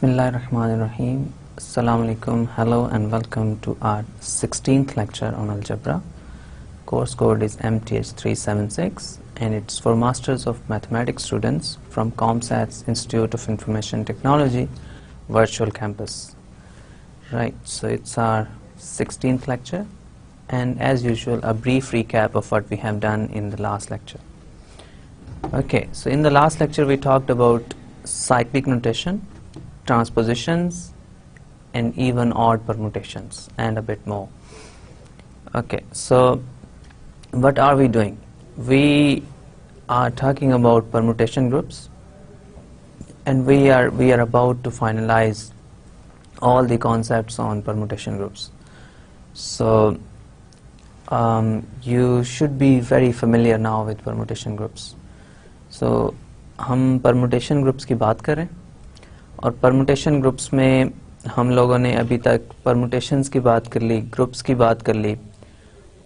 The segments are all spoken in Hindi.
Bismillahirrahmanirrahim. Assalamu alaikum. Hello and welcome to our 16th lecture on Algebra. Course code is MTH376 and it's for Masters of Mathematics students from ComSat's Institute of Information Technology Virtual Campus. Right, so it's our 16th lecture and as usual a brief recap of what we have done in the last lecture. Okay, so in the last lecture we talked about cyclic notation, transpositions and even odd permutations and a bit more. Okay, so what are we doing? We are talking about permutation groups and we are about to finalize all the concepts on permutation groups. So you should be very familiar now with permutation groups. So हम permutation groups की बात करें और परमुटेशन ग्रुप्स में हम लोगों ने अभी तक परमुटेशंस की बात कर ली, ग्रुप्स की बात कर ली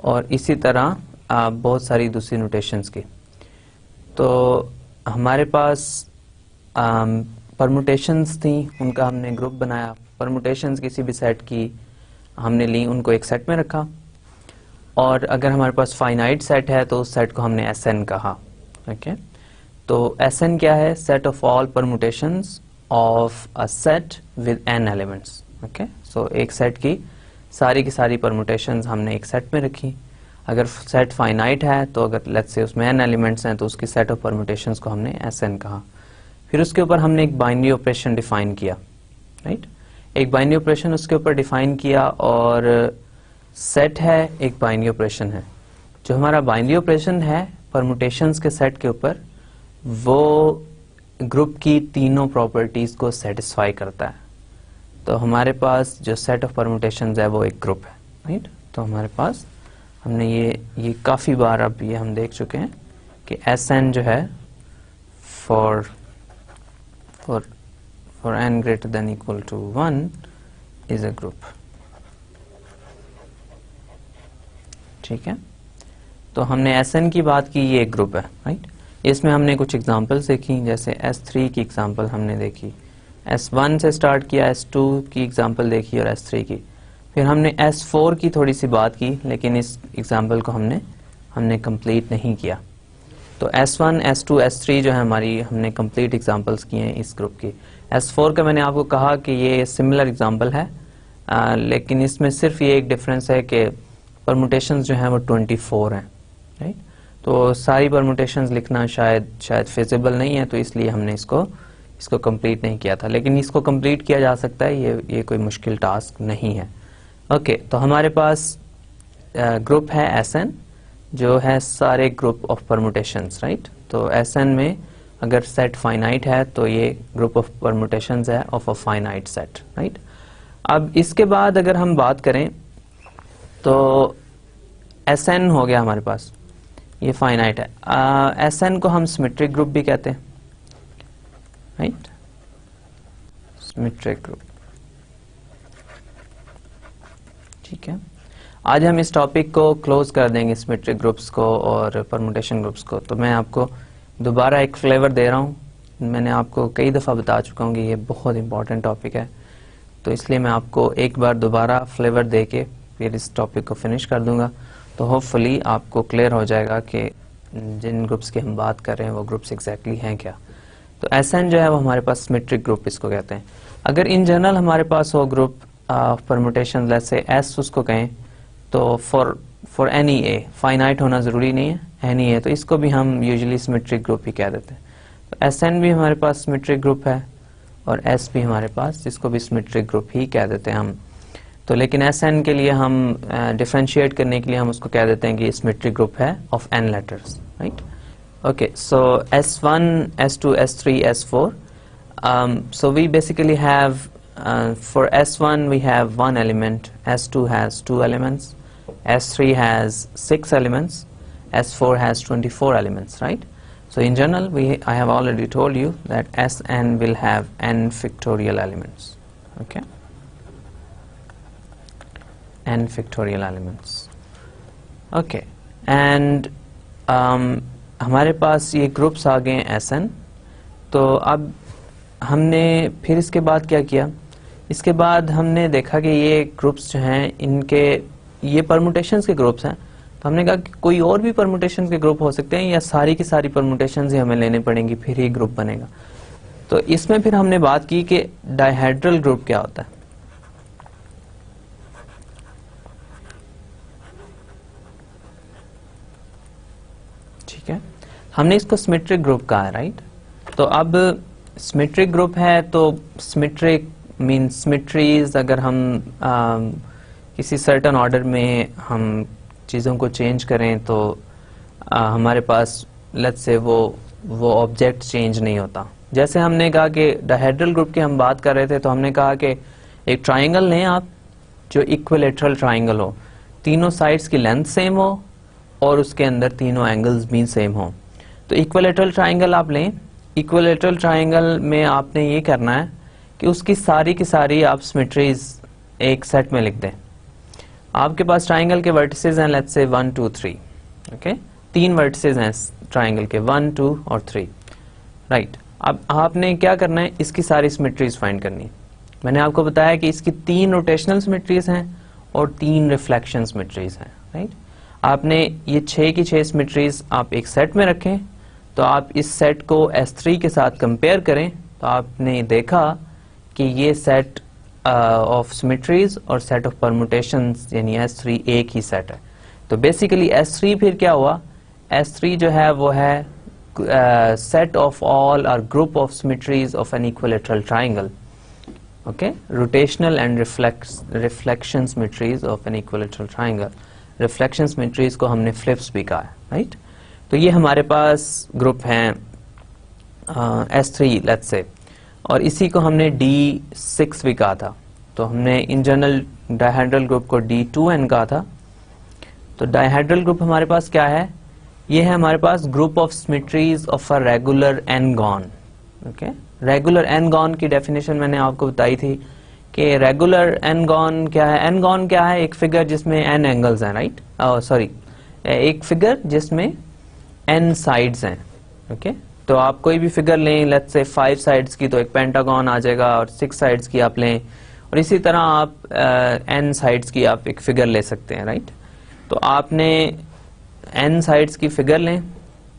और इसी तरह बहुत सारी दूसरी नोटेशंस की. तो हमारे पास परमुटेशंस थी, उनका हमने ग्रुप बनाया. परमुटेशंस किसी भी सेट की हमने ली, उनको एक सेट में रखा और अगर हमारे पास फाइनाइट सेट है तो उस सेट को हमने Sn कहा. ओके, तो Sn क्या है? Set of all permutations of a set with n elements. Okay, so एक सेट की सारी परमुटेशंस हमने एक सेट में रखी. अगर सेट फाइनाइट है तो अगर लेट्स से उसमें n एलिमेंट्स हैं तो उसकी सेट ऑफ परमुटेशंस को हमने Sn कहा. फिर उसके ऊपर हमने एक बाइनरी ऑपरेशन डिफाइन किया. राइट, एक बाइनरी ऑपरेशन उसके ऊपर डिफाइन किया और सेट है, एक बाइनरी ऑपरेशन है. जो हमारा बाइनरी ऑपरेशन है परमुटेशंस के सेट के ऊपर, वो ग्रुप की तीनों प्रॉपर्टीज को सेटिस्फाई करता है. तो हमारे पास जो सेट ऑफ परमुटेशंस है वो एक ग्रुप है. राइट, तो हमारे पास हमने ये काफ़ी बार अब ये हम देख चुके हैं कि Sn जो है for n greater than equal to 1 is a group. ठीक है, तो हमने Sn की बात की, ये एक ग्रुप है. राइट, इसमें हमने कुछ एग्जांपल्स देखी, जैसे S3 की एग्जांपल हमने देखी, S1 से स्टार्ट किया, S2 की एग्जांपल देखी और S3 की. फिर हमने S4 की थोड़ी सी बात की, लेकिन इस एग्जांपल को हमने कंप्लीट नहीं किया. तो S1, S2, S3 जो है हमारी, हमने कंप्लीट एग्जांपल्स किए हैं इस ग्रुप की. S4 का मैंने आपको कहा कि ये सिमिलर एग्जांपल है, लेकिन इसमें सिर्फ ये एक डिफरेंस है कि परमुटेशंस जो हैं वो 24 हैं. राइट, तो सारी परमुटेशंस लिखना शायद फिजिबल नहीं है, तो इसलिए हमने इसको कंप्लीट नहीं किया था. लेकिन इसको कंप्लीट किया जा सकता है, ये कोई मुश्किल टास्क नहीं है. ओके, तो हमारे पास ग्रुप है Sn जो है सारे ग्रुप ऑफ परमुटेशंस. राइट, तो Sn में अगर सेट फाइनाइट है तो ये ग्रुप ऑफ परमुटेशंस है of a finite set. Right, अब इसके बाद अगर हम बात करें तो Sn हो गया हमारे पास, ये फाइनाइट है. Sn को हम सिमेट्रिक ग्रुप भी कहते हैं. Right, symmetric group. ठीक है, आज हम इस टॉपिक को क्लोज कर देंगे, सिमेट्रिक ग्रुप्स को और परमुटेशन ग्रुप्स को. तो मैं आपको दोबारा एक फ्लेवर दे रहा हूँ. मैंने आपको कई दफ़ा बता चुका हूँ कि ये बहुत इंपॉर्टेंट टॉपिक है, तो इसलिए मैं आपको एक बार दोबारा फ्लेवर दे के फिर इस टॉपिक को फिनिश कर दूंगा. तो होपफुली आपको क्लियर हो जाएगा कि जिन ग्रुप्स की हम बात कर रहे हैं वो ग्रुप्स एग्जैक्टली हैं क्या. तो Sn जो है वो हमारे पास सिमेट्रिक ग्रुप इसको कहते हैं. अगर इन जनरल हमारे पास हो group permutation, let's say S उसको कहें, तो फॉर एनी ए, फाइनाइट होना ज़रूरी नहीं है, एनी ए, तो इसको भी हम यूजुअली सिमेट्रिक ग्रुप ही कह देते हैं. तो Sn भी हमारे पास सिमेट्रिक ग्रुप है और S भी हमारे पास, जिसको भी सिमेट्रिक ग्रुप ही कह देते हैं हम. तो लेकिन Sn के लिए हम डिफरेंशिएट करने के लिए हम उसको कह देते हैं कि सिमेट्रिक ग्रुप है of n letters. Right, okay, so S1, S2, S3, S4. So we basically have for S1 we have one element, S2 has 2 elements, S3 has 6 elements, S4 has 24 elements. Right, so in general I have already told you that Sn will have n factorial elements. Okay, n factorial elements. Okay, and हमारे पास ये ग्रुप्स आ गए हैं Sn. तो अब हमने फिर इसके बाद क्या किया, इसके बाद हमने देखा कि ये ग्रुप्स जो हैं इनके ये परमुटेशंस के ग्रुप्स हैं, तो हमने कहा कि कोई और भी परमुटेशन के ग्रुप हो सकते हैं या सारी की सारी परमुटेशंस ही हमें लेने पड़ेंगी फिर ही ग्रुप बनेगा। तो इसमें फिर हमने बात की कि डायहेड्रल ग्रुप क्या होता है। ठीक है, हमने इसको सिमेट्रिक ग्रुप कहा है, राइट। तो अब सिमेट्रिक ग्रुप है तो सिमेट्रिक मीन सिमेट्रीज, अगर हम किसी सर्टेन ऑर्डर में हम चीज़ों को चेंज करें तो हमारे पास लेट्स से वो ऑब्जेक्ट चेंज नहीं होता। जैसे हमने कहा कि डायहेड्रल ग्रुप की हम बात कर रहे थे, तो हमने कहा कि एक ट्राइंगल लें आप जो इक्विलेटरल ट्राइंगल हो, तीनों साइड्स की लेंथ सेम हो और उसके अंदर तीनों एंगल्स भी सेम हो। तो इक्विलेटरल ट्राइंगल आप लें, इक्विलेटरल ट्राइंगल में आपने ये करना है कि उसकी सारी की सारी आप सिमेट्रीज एक सेट में लिख दें। आपके पास ट्राइंगल के वर्टिसेस हैं लेट्स से 1 2 3, ओके, 3 वर्टिसेस हैं ट्राइंगल के 1 2 और 3, राइट। अब आपने क्या करना है, इसकी सारी सिमेट्रीज फाइंड करनी। मैंने आपको बताया कि इसकी 3 रोटेशनल सिमेट्रीज हैं और 3 रिफ्लेक्शन सिमेट्रीज हैं, राइट। आपने ये 6 की 6 सिमेट्रीज आप एक सेट में रखें, तो आप इस सेट को S3 के साथ कंपेयर करें तो आपने देखा कि ये सेट ऑफ सिमेट्रीज और सेट ऑफ परमुटेशंस यानी S3 एक ही सेट है। तो बेसिकली S3 फिर क्या हुआ, S3 जो है वो है set of all or group of symmetries of an equilateral triangle, okay, rotational and reflection symmetries of an equilateral triangle। reflection symmetries को हमने flips भी कहा है, right। तो ये हमारे पास ग्रुप हैं S3 let's say, और इसी को हमने D6 भी कहा था। तो हमने इन जनरल डायहेड्रल ग्रुप को D2n कहा था। तो डायहेड्रल ग्रुप हमारे पास क्या है, ये है हमारे पास group of symmetries of a regular n-gon, okay. Regular n-gon की डेफिनेशन मैंने आपको बताई थी कि रेगुलर n-gon क्या है। n-gon क्या है, एक फिगर जिसमें n एंगल्स हैं, राइट, सॉरी, एक फिगर जिसमें n साइड्स हैं, ओके। तो आप कोई भी फिगर लें लेट्स से 5 साइड्स की, तो एक पेंटागन आ जाएगा, और 6 साइड्स की आप लें, और इसी तरह आप n साइड्स की आप एक फिगर ले सकते हैं, राइट। तो आपने n साइड्स की फिगर लें,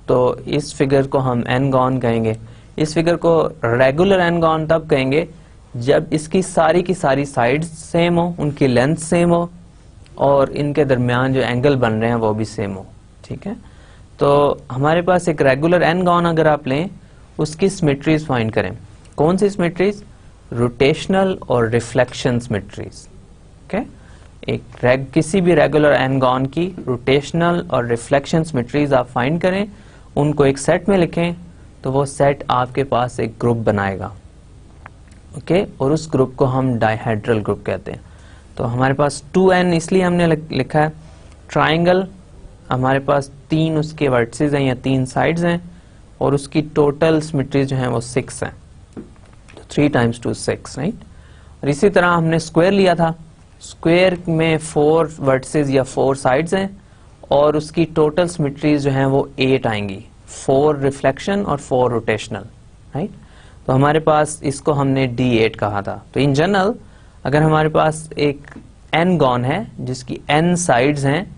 तो इस फिगर को हम n-gon कहेंगे। इस फिगर को रेगुलर n-gon तब कहेंगे जब इसकी सारी की सारी साइड्स सेम हो, उनकी लेंथ सेम हो, और इनके दरमियान जो एंगल बन रहे हैं वो भी सेम हो, ठीक है। तो हमारे पास एक रेगुलर n-gon अगर आप लें, उसकी सिमेट्रीज फाइंड करें। कौन सी सिमेट्रीज, रोटेशनल और रिफ्लेक्शन सिमेट्रीज, ओके। किसी भी रेगुलर n-gon की रोटेशनल और रिफ्लेक्शन सिमेट्रीज आप फाइंड करें, उनको एक सेट में लिखें, तो वो सेट आपके पास एक ग्रुप बनाएगा, ओके। और उस ग्रुप को हम डायहेड्रल ग्रुप कहते हैं। तो हमारे पास 2n इसलिए हमने लिखा है, ट्राइंगल हमारे पास 3 उसके वर्टिसेस हैं या 3 साइड्स हैं, और उसकी टोटल सिमेट्रीज जो हैं वो 6 हैं, तो 3 × 2 6, राइट। और इसी तरह हमने स्क्वायर लिया था, स्क्वायर में 4 वर्टिसेस या 4 साइड्स हैं, और उसकी टोटल सिमेट्रीज जो हैं वो 8 आएंगी, 4 रिफ्लेक्शन और 4 रोटेशनल, राइट। तो हमारे पास इसको हमने D8 कहा था। तो इन जनरल अगर हमारे पास एक n-gon है जिसकी n साइड्स हैं,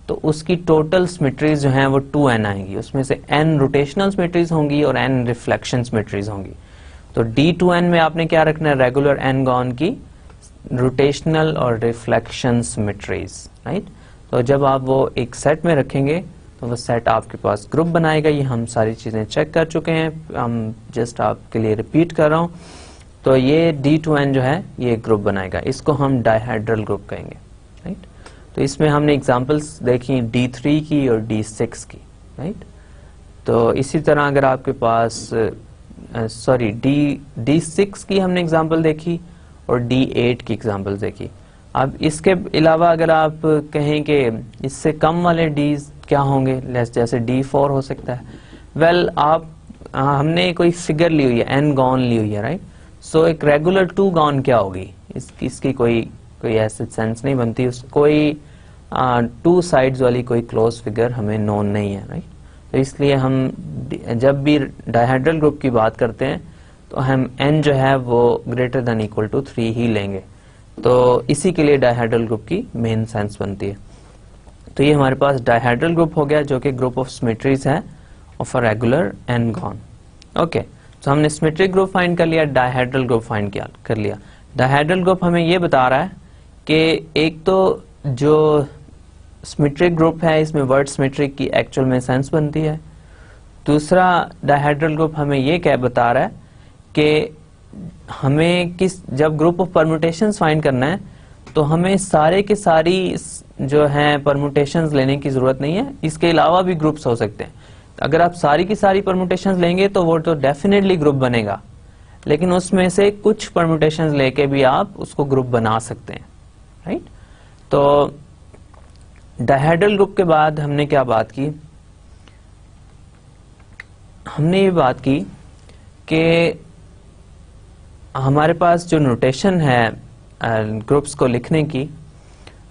तो उसकी टोटल सिमेट्रीज जो हैं वो 2n आएंगी, उसमें से n रोटेशनल सिमेट्रीज होंगी और n रिफ्लेक्शन सिमेट्रीज होंगी। तो D2n में आपने क्या रखना है, रेगुलर n-gon की रोटेशनल और रिफ्लेक्शन सिमेट्रीज, राइट। तो जब आप वो एक सेट में रखेंगे तो वो सेट आपके पास ग्रुप बनाएगा। ये हम सारी चीज़ें चेक कर चुके हैं, हम जस्ट आपके लिए रिपीट कर रहा हूँ। तो ये D2n जो है ये ग्रुप बनाएगा, इसको हम डायहेड्रल ग्रुप कहेंगे, राइट। तो इसमें हमने एग्जांपल्स देखी D3 की और D6 की, राइट। तो इसी तरह अगर आपके पास D6 की हमने एग्जांपल देखी और D8 की एग्जांपल देखी। अब इसके अलावा अगर आप कहें कि इससे कम वाले D's क्या होंगे, जैसे D4 हो सकता है। वेल हमने कोई फिगर ली हुई है, n-gon ली हुई है, राइट। सो एक रेगुलर 2-gon क्या होगी, इसकी कोई ऐसे सेंस नहीं बनती, कोई 2 साइड्स वाली कोई क्लोज फिगर हमें नोन नहीं है, राइट। तो इसलिए हम जब भी डायहेड्रल ग्रुप की बात करते हैं तो हम n जो है वो ग्रेटर देन इक्वल टू 3 ही लेंगे। तो इसी के लिए डायहेड्रल ग्रुप की मेन सेंस बनती है। तो ये हमारे पास डायहेड्रल ग्रुप हो गया जो कि ग्रुप ऑफ सिमेट्रीज है of a regular n gon. Okay, तो हमने सिमेट्रिक ग्रुप फाइंड कर लिया, डायहेड्रल ग्रुप फाइंड कर लिया। डायहेड्रल ग्रुप हमें ये बता रहा है कि एक तो जो सिमेट्रिक ग्रुप है इसमें वर्ड सिमेट्रिक की एक्चुअल में सेंस बनती है। दूसरा डायहेड्रल ग्रुप हमें ये क्या बता रहा है कि हमें जब ग्रुप ऑफ परम्यूटेशंस फाइंड करना है तो हमें सारे के सारी जो हैं परम्यूटेशंस लेने की जरूरत नहीं है, इसके अलावा भी ग्रुप्स हो सकते हैं। अगर आप सारी की सारी परम्यूटेशंस लेंगे तो वो तो डेफिनेटली ग्रुप बनेगा, लेकिन उसमें से कुछ परम्यूटेशंस लेके भी आप उसको ग्रुप बना सकते हैं, राइट। तो डायहेड्रल ग्रुप के बाद हमने क्या बात की, हमने ये बात की कि हमारे पास जो नोटेशन है ग्रुप्स को लिखने की,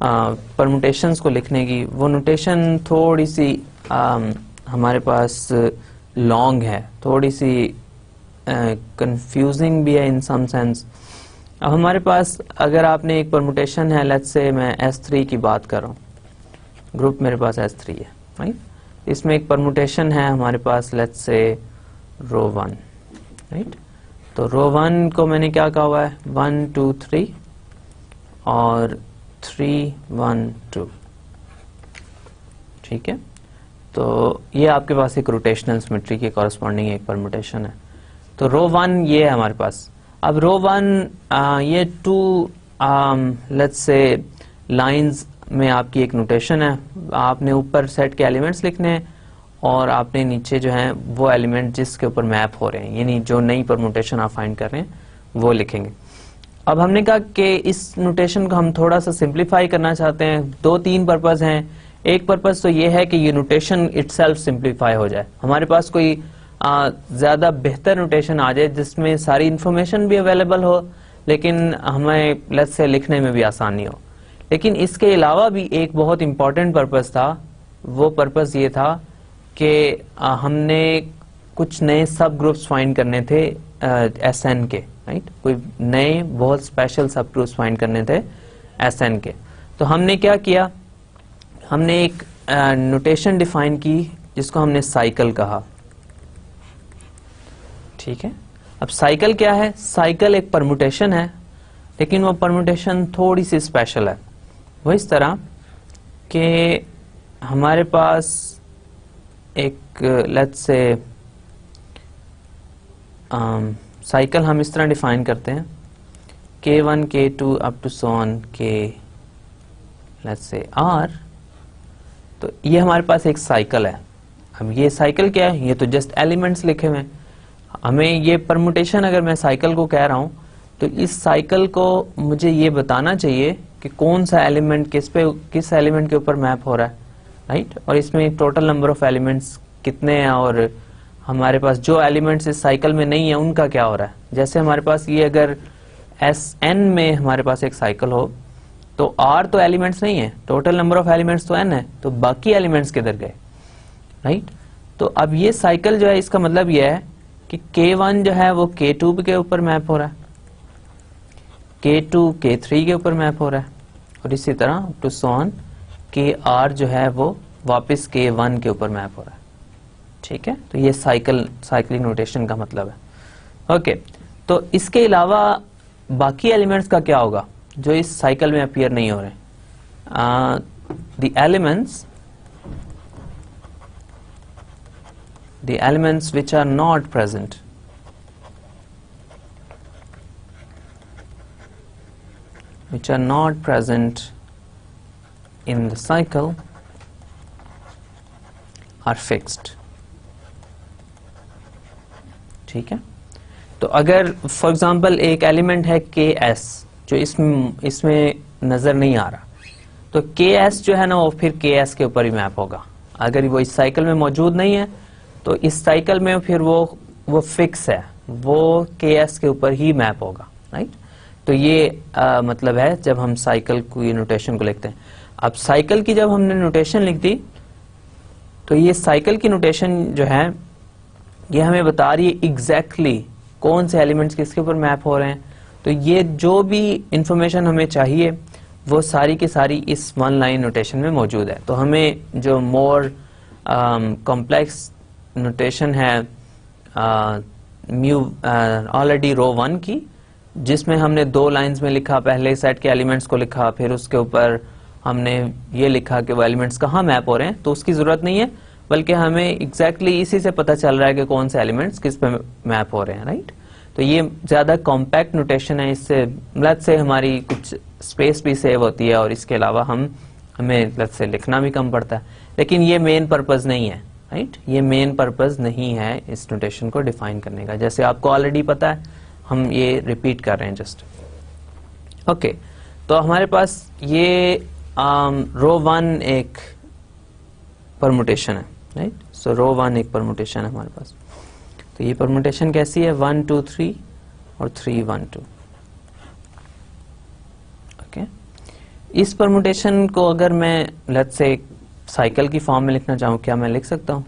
परम्यूटेशंस को लिखने की, वो नोटेशन थोड़ी सी हमारे पास लॉन्ग है, थोड़ी सी कंफ्यूजिंग भी है इन सम सेंस। अब हमारे पास अगर आपने एक परम्यूटेशन है, लेट्स से मैं S3 की बात कर रहा हूँ, ग्रुप मेरे पास S3 है, राइट। इसमें एक परम्यूटेशन है हमारे पास, लेट्स से रो 1, राइट। तो रो 1 को मैंने क्या कहा हुआ है, 1 2 3 और 3 1 2, ठीक है। तो ये आपके पास एक रोटेशनल सिमेट्री के कॉरस्पॉन्डिंग एक परम्यूटेशन है। तो रो 1 ये है हमारे पास। अब रो 1 ये 2 लेट्स से लाइंस में आपकी एक नोटेशन है। आपने ऊपर सेट के एलिमेंट्स लिखने हैं और आपने नीचे जो है वो एलिमेंट जिसके ऊपर मैप हो रहे हैं, यानी जो नई परम्यूटेशन आप फाइंड कर रहे हैं वो लिखेंगे। अब हमने कहा कि इस नोटेशन को हम थोड़ा सा सिंप्लीफाई करना चाहते हैं। 2-3 पर्पस हैं। एक पर्पस तो ये है कि ये नोटेशन इटसेल्फ सिंप्लीफाई हो जाए, हमारे पास कोई ज्यादा बेहतर नोटेशन आ जाए जिसमें सारी इंफॉर्मेशन भी अवेलेबल हो, लेकिन हमें लेट्स से लिखने में भी आसानी हो। लेकिन इसके अलावा भी एक बहुत इंपॉर्टेंट पर्पस था। वो पर्पस ये था कि हमने कुछ नए सब ग्रुप्स फाइंड करने थे SN के, राइट। कोई नए बहुत स्पेशल सब ग्रुप्स फाइंड करने थे SN के। तो हमने क्या किया, हमने एक नोटेशन डिफाइन की जिसको हमने साइकिल कहा, ठीक है। अब साइकिल क्या है, साइकिल एक परम्यूटेशन है, लेकिन वो परम्यूटेशन थोड़ी सी स्पेशल है। वो इस तरह कि हमारे पास एक लेट्स से साइकिल हम इस तरह डिफाइन करते हैं K1 K2 up to so on K let's say R। तो ये हमारे पास एक साइकिल है। अब ये साइकिल क्या है, ये तो जस्ट एलिमेंट्स लिखे हुए हैं। हमें ये परम्यूटेशन अगर मैं साइकिल को कह रहा हूं तो इस साइकिल को मुझे ये बताना चाहिए कि कौन सा एलिमेंट किस एलिमेंट के ऊपर मैप हो रहा है, राइट। और इसमें टोटल नंबर ऑफ एलिमेंट्स कितने हैं और हमारे पास जो एलिमेंट्स इस साइकिल में नहीं है उनका क्या हो रहा है। जैसे हमारे पास ये अगर SN में हमारे पास एक साइकिल हो तो R तो एलिमेंट्स नहीं है, टोटल नंबर ऑफ एलिमेंट्स तो N है, तो बाकी एलिमेंट्स किधर गए, राइट। तो अब ये साइकिल जो है इसका मतलब ये है कि K1 जो है वो K2 के ऊपर मैप हो रहा है, K2 K3 के ऊपर मैप हो रहा है, और इसी तरह टू सो ऑन KR जो है वो वापस K1 के ऊपर मैप हो रहा है, ठीक है। तो ये साइक्लिक नोटेशन का मतलब है। ओके, तो इसके अलावा बाकी एलिमेंट्स का क्या होगा जो इस साइकिल में अपीयर नहीं हो रहे। the elements which are not present in the cycle are fixed, ठीक है। तो अगर फॉर एग्जांपल एक एलिमेंट है KS जो इसमें नजर नहीं आ रहा, तो KS जो है ना वो फिर KS के ऊपर ही मैप होगा। अगर वो इस साइकिल में मौजूद नहीं है तो इस साइकिल में फिर वो फिक्स है, वो KS के ऊपर ही मैप होगा, राइट। तो ये मतलब है जब हम साइकिल की नोटेशन को लिखते हैं। अब साइकिल की जब हमने नोटेशन लिख दी तो ये साइकिल की नोटेशन जो है ये हमें बता रही है एग्जैक्टली कौन से एलिमेंट्स किसके ऊपर मैप हो रहे हैं। तो ये जो भी इंफॉर्मेशन हमें चाहिए वो सारी की सारी इस वन लाइन नोटेशन में मौजूद है। तो हमें जो मोर कॉम्प्लेक्स नोटेशन है म्यू ऑलरेडी रो 1 की, जिसमें हमने 2 लाइंस में लिखा, पहले सेट के एलिमेंट्स को लिखा, फिर उसके ऊपर हमने ये लिखा कि वो एलिमेंट्स कहाँ मैप हो रहे हैं, तो उसकी ज़रूरत नहीं है, बल्कि हमें एग्जैक्टली इसी से पता चल रहा है कि कौन से एलिमेंट्स किस पे मैप हो रहे हैं, राइट। तो ये ज़्यादा कॉम्पैक्ट नोटेशन है, इससे लेट्स से हमारी कुछ स्पेस भी सेव होती है और इसके अलावा हमें लेट्स से लिखना भी कम पड़ता है, लेकिन ये मेन पर्पज़ नहीं है, राइट। ये मेन पर्पज़ नहीं है इस नोटेशन को डिफाइन करने का, जैसे आपको ऑलरेडी पता है, हम ये रिपीट कर रहे हैं जस्ट। ओके, तो हमारे पास ये रो 1 एक परमुटेशन है, राइट। सो रो 1 एक परमुटेशन है हमारे पास। तो ये परमुटेशन कैसी है, 1 2 3 और 3 1 2। ओके, इस परमुटेशन को अगर मैं लेट्स से साइकिल की फॉर्म में लिखना चाहूँ, क्या मैं लिख सकता हूँ?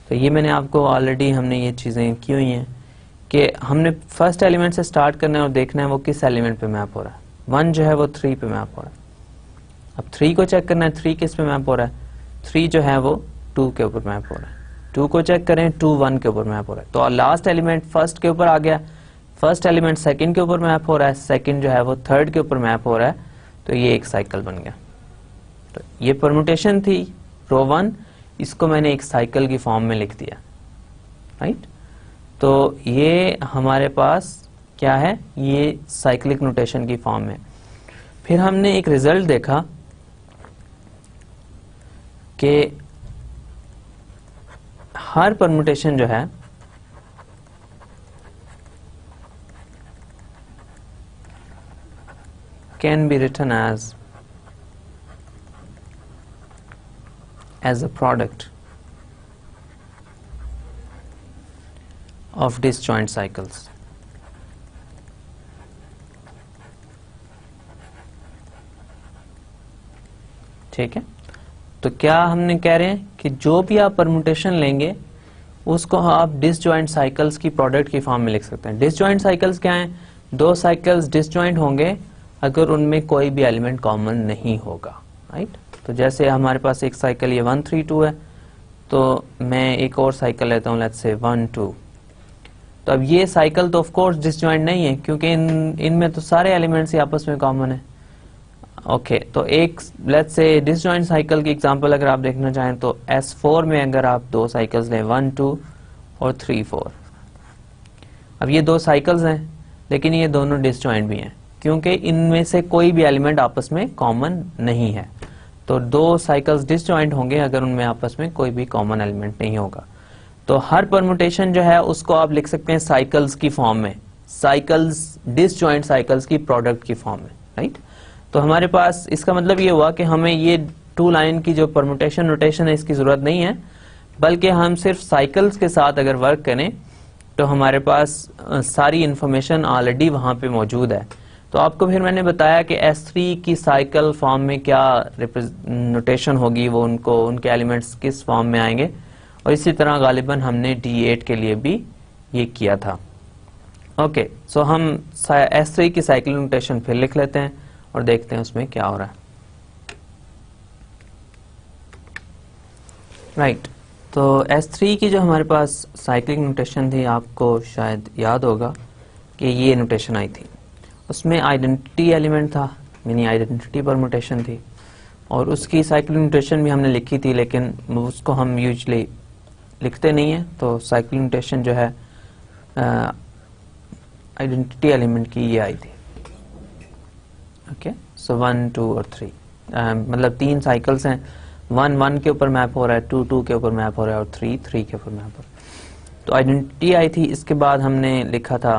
तो ये मैंने आपको ऑलरेडी हमने ये चीज़ें की हुई हैं कि हमने फर्स्ट एलिमेंट से स्टार्ट करना है और देखना है वो किस एलिमेंट पे मैप हो रहा है। 1 जो है वो 3 पे मैप हो रहा है। अब 3 को चेक करना है, 3 किस पे मैप हो रहा है, 3 जो है वो 2 के ऊपर मैप हो रहा है। 2 को चेक करें, 2 1 के ऊपर मैप हो रहा है। तो लास्ट एलिमेंट फर्स्ट के ऊपर आ गया, फर्स्ट एलिमेंट सेकंड के ऊपर मैप हो रहा है, सेकंड जो है वो थर्ड के ऊपर मैप हो रहा है। तो ये एक साइकिल बन गया। तो ये परमुटेशन थी रो 1, इसको मैंने एक साइकिल की फॉर्म में लिख दिया, राइट। तो ये हमारे पास क्या है, ये साइक्लिक नोटेशन की फॉर्म है। फिर हमने एक रिजल्ट देखा कि हर परमुटेशन जो है can be written as a product of disjoint cycles। ठीक है, तो क्या हमने कह रहे हैं कि जो भी आप परमुटेशन लेंगे उसको आप डिसजॉइंट साइकिल्स की प्रोडक्ट की फॉर्म में लिख सकते हैं। डिसजॉइंट साइकिल्स क्या हैं? 2 साइकिल्स डिसजॉइंट होंगे अगर उनमें कोई भी एलिमेंट कॉमन नहीं होगा, राइट। तो जैसे हमारे पास एक साइकिल ये 1 3 2 है, तो मैं एक और साइकिल लेता हूँ लेट्स से 1 2। तो अब ये साइकिल तो ऑफ कोर्स डिसजॉइंट नहीं है, क्योंकि इनमें तो सारे एलिमेंट्स ही आपस में कॉमन है। ओके, तो एक लेट्स से डिसजॉइंट साइकिल की एग्जांपल अगर आप देखना चाहें तो S4 में अगर आप 2 साइकिल्स लें 1 2 और 3 4। अब ये 2 साइकिल्स हैं, लेकिन ये दोनों डिसजॉइंट भी हैं, क्योंकि इनमें से कोई भी एलिमेंट आपस में कॉमन नहीं है। तो 2 साइकिल्स डिसजॉइंट होंगे अगर उनमें आपस में कोई भी कॉमन एलिमेंट नहीं होगा। तो हर परमुटेशन जो है उसको आप लिख सकते हैं साइकिल्स की फॉर्म में, साइकिल्स डिसजॉइंट साइकिल्स की प्रोडक्ट की फॉर्म में, राइट। तो हमारे पास इसका मतलब ये हुआ कि हमें ये 2 लाइन की जो परमुटेशन नोटेशन है इसकी जरूरत नहीं है, बल्कि हम सिर्फ साइकिल्स के साथ अगर वर्क करें तो हमारे पास सारी इंफॉर्मेशन ऑलरेडी वहां पे मौजूद है। तो आपको फिर मैंने बताया कि S3 की साइकिल फॉर्म में क्या नोटेशन होगी, वो उनके एलिमेंट्स किस फॉर्म में आएंगे, और इसी तरह गालिबन हमने D8 के लिए भी ये किया था। ओके, सो हम S3 की साइकिल नोटेशन फिर लिख लेते हैं और देखते हैं उसमें क्या हो रहा है, राइट। तो S3 की जो हमारे पास साइक्लिक नोटेशन थी, आपको शायद याद होगा कि ये नोटेशन आई थी। उसमें आइडेंटिटी एलिमेंट था, यानी आइडेंटिटी परमुटेशन थी, और उसकी साइक्लिक नोटेशन भी हमने लिखी थी, लेकिन उसको हम यूजुअली लिखते नहीं है। तो साइक्लिक नोटेशन जो है आइडेंटिटी एलिमेंट की ये आई थी। ओके, सो 1 2 और 3 मतलब 3 साइकिल्स हैं, 1 1 के ऊपर मैप हो रहा है, 2 2 के ऊपर मैप हो रहा है और 3 3 के ऊपर मैप हो रहा है। तो आइडेंटिटी आई थी, इसके बाद हमने लिखा था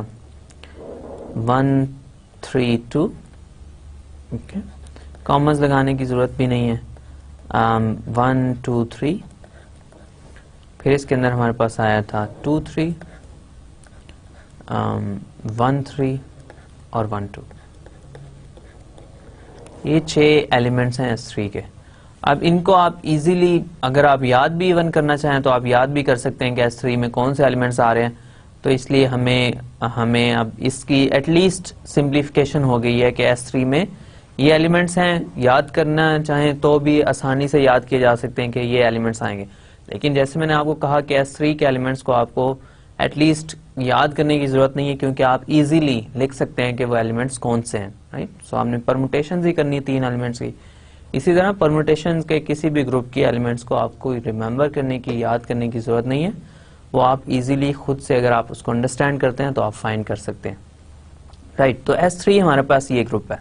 1 3 2। ओके, कॉमर्स लगाने की जरूरत भी नहीं है। 1 2 3, फिर इसके अंदर हमारे पास आया था 2 3 1 3 और 1 2। ये 6 एलिमेंट्स हैं S3 के। अब इनको आप इजीली अगर आप याद भी इवन करना चाहें तो आप याद भी कर सकते हैं कि S3 में कौन से एलिमेंट्स आ रहे हैं, तो इसलिए हमें अब इसकी एटलीस्ट सिंप्लीफिकेशन हो गई है कि S3 में ये एलिमेंट्स हैं, याद करना चाहें तो भी आसानी से याद किए जा सकते हैं कि ये एलिमेंट्स आएंगे। लेकिन जैसे मैंने आपको कहा कि S3 के एलिमेंट्स को आपको एटलीस्ट याद करने की जरूरत नहीं है, क्योंकि आप इजीली लिख सकते हैं कि वो एलिमेंट्स कौन से हैं, राइट। सो आपने परमुटेशंस ही करनी 3 एलिमेंट्स की। इसी तरह परमुटेशंस के किसी भी ग्रुप की एलिमेंट्स को आपको रिमेंबर करने की, याद करने की जरूरत नहीं है, वो आप इजीली खुद से अगर आप उसको अंडरस्टैंड करते हैं तो आप फाइंड कर सकते हैं, राइट। तो S3 हमारे पास ये ग्रुप है,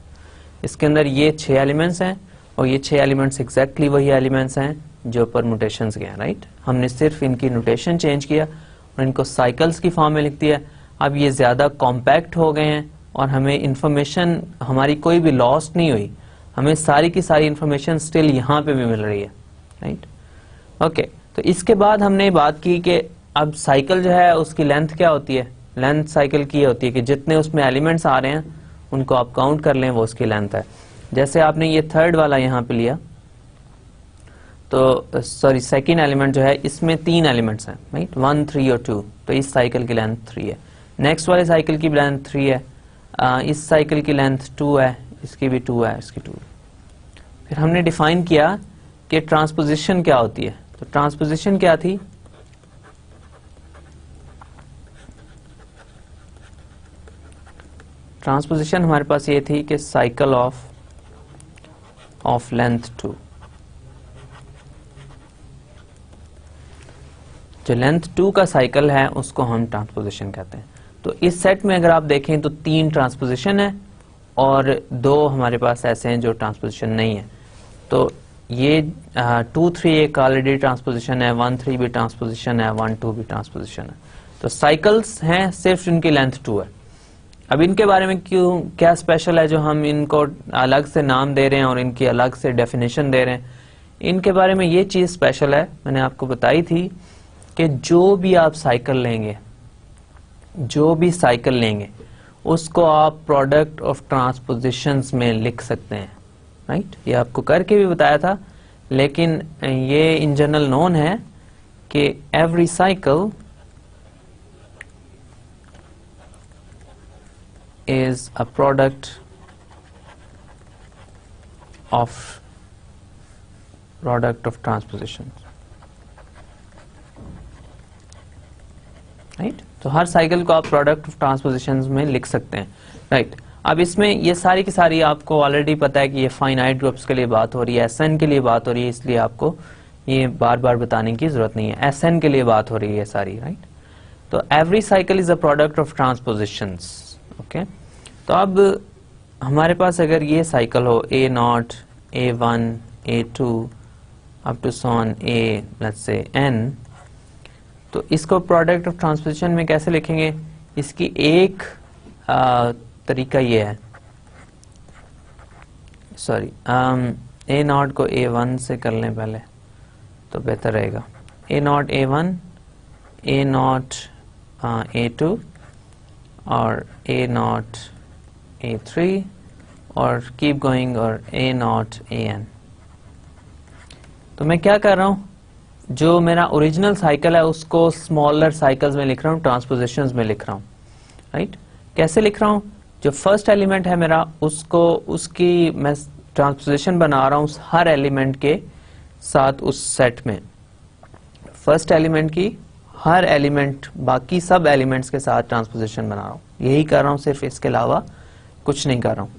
इसके अंदर ये 6 एलिमेंट्स हैं और ये 6 एलिमेंट्स एग्जैक्टली वही एलिमेंट्स हैं जो परमुटेशंस के हैं, राइट। हमने सिर्फ इनकी नोटेशन चेंज किया और इनको साइकिल्स की फॉर्म में लिख दिया। अब ये ज्यादा कॉम्पैक्ट हो गए हैं और हमें इंफॉर्मेशन हमारी कोई भी लॉस्ट नहीं हुई, हमें सारी की सारी इंफॉर्मेशन स्टिल यहाँ पे भी मिल रही है, राइट। ओके, तो इसके बाद हमने बात की कि अब साइकिल जो है उसकी लेंथ क्या होती है। लेंथ साइकिल की होती है कि जितने उसमें एलिमेंट्स आ रहे हैं उनको आप काउंट कर लें, वो उसकी लेंथ है। जैसे आपने ये थर्ड वाला यहाँ पे लिया, तो सॉरी सेकंड एलिमेंट जो है इसमें 3 एलिमेंट्स हैं, राइट, 1, 3 और 2, तो इस साइकिल की लेंथ 3 है। नेक्स्ट वाले साइकिल की लेंथ 3 है, इस साइकिल की लेंथ 2 है, इसकी भी 2 है, इसकी 2। फिर हमने डिफाइन किया कि ट्रांसपोजिशन क्या होती है। तो ट्रांसपोजिशन क्या थी, ट्रांसपोजिशन हमारे पास ये थी कि साइकिल ऑफ लेंथ 2, जो लेंथ 2 का साइकिल है उसको हम ट्रांसपोजिशन कहते हैं। तो इस सेट में अगर आप देखें तो 3 ट्रांसपोजिशन है और 2 हमारे पास ऐसे हैं जो ट्रांसपोजिशन नहीं है। तो ये 2, 3 एक ऑलरेडी ट्रांसपोजिशन है, 1, 3 भी ट्रांसपोजिशन है, 1, 2 भी ट्रांसपोजिशन है। तो साइकिल्स हैं, सिर्फ इनकी लेंथ 2 है। अब इनके बारे में क्या स्पेशल है जो हम इनको अलग से नाम दे रहे हैं और इनकी अलग से डेफिनेशन दे रहे हैं। इनके बारे में ये चीज स्पेशल है, मैंने आपको बताई थी कि जो भी आप साइकिल लेंगे उसको आप प्रोडक्ट ऑफ ट्रांसपोजिशंस में लिख सकते हैं, राइट। ये आपको करके भी बताया था, लेकिन ये इन जनरल नोन है कि every cycle is a product of transposition, right. तो हर साइकिल को आप प्रोडक्ट ऑफ ट्रांसपोजिशंस में लिख सकते हैं, राइट। अब इसमें ये सारी की सारी आपको ऑलरेडी पता है कि ये फाइनाइट ग्रुप्स के लिए बात हो रही है, SN के लिए बात हो रही है, इसलिए आपको ये बार बार बताने की जरूरत नहीं है, SN के लिए बात हो रही है सारी, राइट। तो every cycle is a product of transpositions, okay. तो अब हमारे पास अगर ये साइकिल हो A0, A1, A2 up to so on A, let's say N, तो इसको प्रोडक्ट ऑफ ट्रांसपोजिशन में कैसे लिखेंगे। इसकी एक तरीका ये है, सॉरी A0 को A1 से कर लें पहले तो बेहतर रहेगा। A0 A1, A0 A2 और A0 A3 और कीप गोइंग और A0 AN। तो मैं क्या कर रहा हूं, जो मेरा ओरिजिनल साइकिल है उसको स्मॉलर साइकिल्स में लिख रहा हूं, ट्रांसपोजिशंस में लिख रहा हूं, राइट। कैसे लिख रहा हूं, जो फर्स्ट एलिमेंट है मेरा उसकी मैं ट्रांसपोजिशन बना रहा हूं हर एलिमेंट के साथ उस सेट में। फर्स्ट एलिमेंट की हर एलिमेंट बाकी सब एलिमेंट्स के साथ ट्रांसपोजिशन बना रहा हूं, यही कर रहा हूं, सिर्फ इसके अलावा कुछ नहीं कर रहा हूं।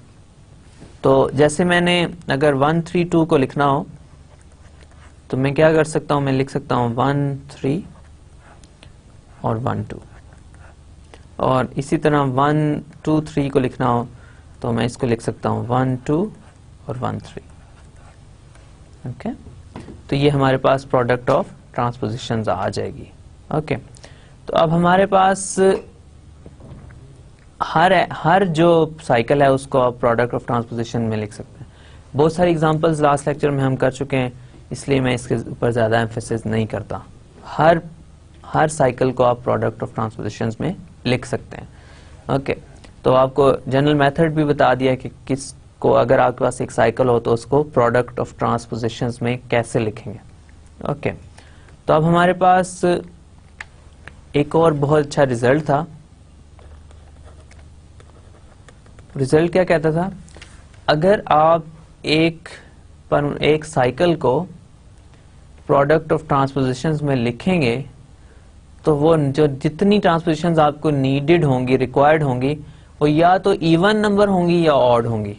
तो जैसे मैंने अगर 1, 3, 2 को लिखना हो तो मैं क्या कर सकता हूं, मैं लिख सकता हूं 1, 3 और 1, 2। और इसी तरह 1, 2, 3 को लिखना हो तो मैं इसको लिख सकता हूं 1, 2 और 1, 3, ओके। तो ये हमारे पास प्रोडक्ट ऑफ ट्रांसपोजिशंस आ जाएगी, ओके। तो अब हमारे पास हर जो साइकिल है उसको आप प्रोडक्ट ऑफ ट्रांसपोजिशन में लिख सकते हैं। बहुत सारी एग्जांपल्स लास्ट लेक्चर में हम कर चुके हैं, इसलिए मैं इसके ऊपर ज्यादा एम्फेसिस नहीं करता। हर साइकिल को आप प्रोडक्ट ऑफ ट्रांसपोजिशंस में लिख सकते हैं, ओके। तो आपको जनरल मेथड भी बता दिया कि किसको, अगर आपके पास एक साइकिल हो तो उसको प्रोडक्ट ऑफ ट्रांसपोजिशंस में कैसे लिखेंगे, ओके। तो अब हमारे पास एक और बहुत अच्छा रिजल्ट था। रिजल्ट क्या कहता था, अगर आप एक साइकिल को प्रोडक्ट ऑफ ट्रांसपोजिशंस में लिखेंगे तो वो जो जितनी ट्रांसपोजिशंस आपको नीडेड होंगी, रिक्वायर्ड होंगी, वो या तो इवन नंबर होंगी या ऑड होंगी,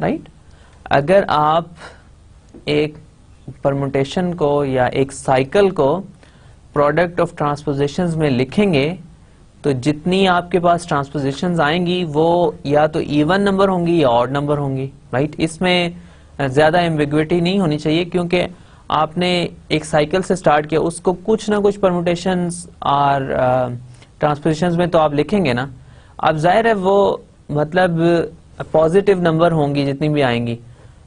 राइट। अगर आप एक परमुटेशन को या एक साइकिल को प्रोडक्ट ऑफ ट्रांसपोजिशंस में लिखेंगे तो जितनी आपके पास ट्रांसपोजिशंस आएंगी वो या तो इवन नंबर होंगी या ऑड नंबर होंगी, राइट। इसमें ज्यादा एम्बिग्विटी नहीं होनी चाहिए, क्योंकि आपने एक साइकिल से स्टार्ट किया, उसको कुछ ना कुछ परमुटेशंस और ट्रांसपोजिशंस में तो आप लिखेंगे ना। अब जाहिर है वो मतलब पॉजिटिव नंबर होंगी जितनी भी आएंगी,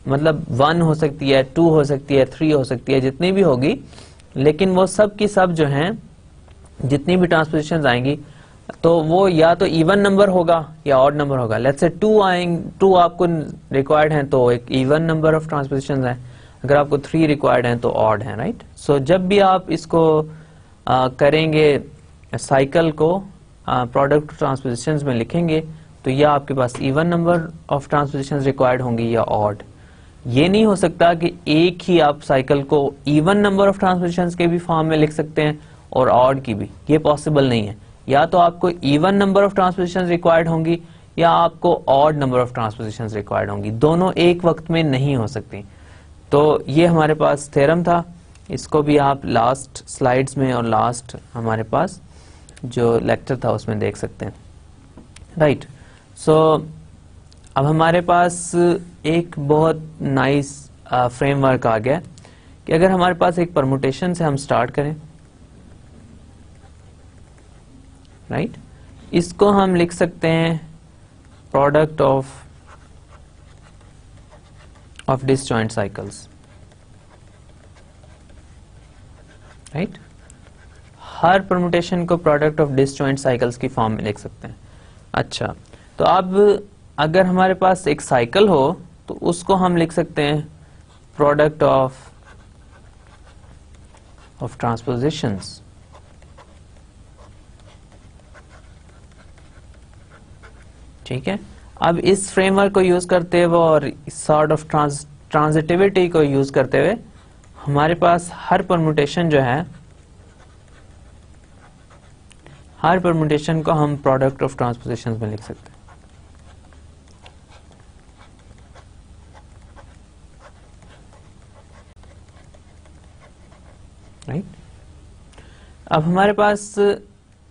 मतलब 1 हो सकती है, 2 हो सकती है, 3 हो सकती है, जितनी भी होगी, लेकिन वो सब की सब जो हैं जितनी भी ट्रांसपोजिशंस आएंगी तो वो या तो इवन नंबर होगा या ऑड नंबर होगा। लेट्स से 2 आपको रिक्वायर्ड हैं तो एक इवन नंबर ऑफ ट्रांसपोजिशंस है, अगर आपको 3 रिक्वायर्ड हैं तो ऑड है, राइट। सो जब भी आप इसको करेंगे साइकिल को प्रोडक्ट ट्रांसपोजिशंस में लिखेंगे तो या आपके पास इवन नंबर ऑफ ट्रांसपोजिशंस रिक्वायर्ड होंगी या ऑड। ये नहीं हो सकता कि एक ही आप साइकिल को इवन नंबर ऑफ ट्रांसपोजिशंस के भी फॉर्म में लिख सकते हैं और ऑड की भी, ये पॉसिबल नहीं है। या तो आपको इवन नंबर ऑफ ट्रांसपोजिशंस रिक्वायर्ड होंगी या आपको ऑड नंबर ऑफ ट्रांसपोजिशंस रिक्वायर्ड होंगी, दोनों एक वक्त में नहीं हो सकती। तो ये हमारे पास थ्योरम था, इसको भी आप लास्ट स्लाइड्स में और लास्ट हमारे पास जो लेक्चर था उसमें देख सकते हैं, राइट। सो अब हमारे पास एक बहुत नाइस फ्रेमवर्क आ गया कि अगर हमारे पास एक परमुटेशन से हम स्टार्ट करें, राइट, इसको हम लिख सकते हैं product of disjoint cycles, right. Her permutation को प्रोडक्ट ऑफ डिसजॉइंट साइकिल्स की फॉर्म में लिख सकते हैं। अच्छा, तो अब अगर हमारे पास एक साइकिल हो तो उसको हम लिख सकते हैं प्रोडक्ट ऑफ ट्रांसपोजिशंस, ठीक है। अब इस फ्रेमवर्क को यूज करते हुए और सॉर्ट ऑफ ट्रांजिटिविटी को यूज करते हुए हमारे पास हर परमुटेशन जो है, हर परमुटेशन को हम प्रोडक्ट ऑफ ट्रांसपोजिशंस में लिख सकते हैं, राइट। अब हमारे पास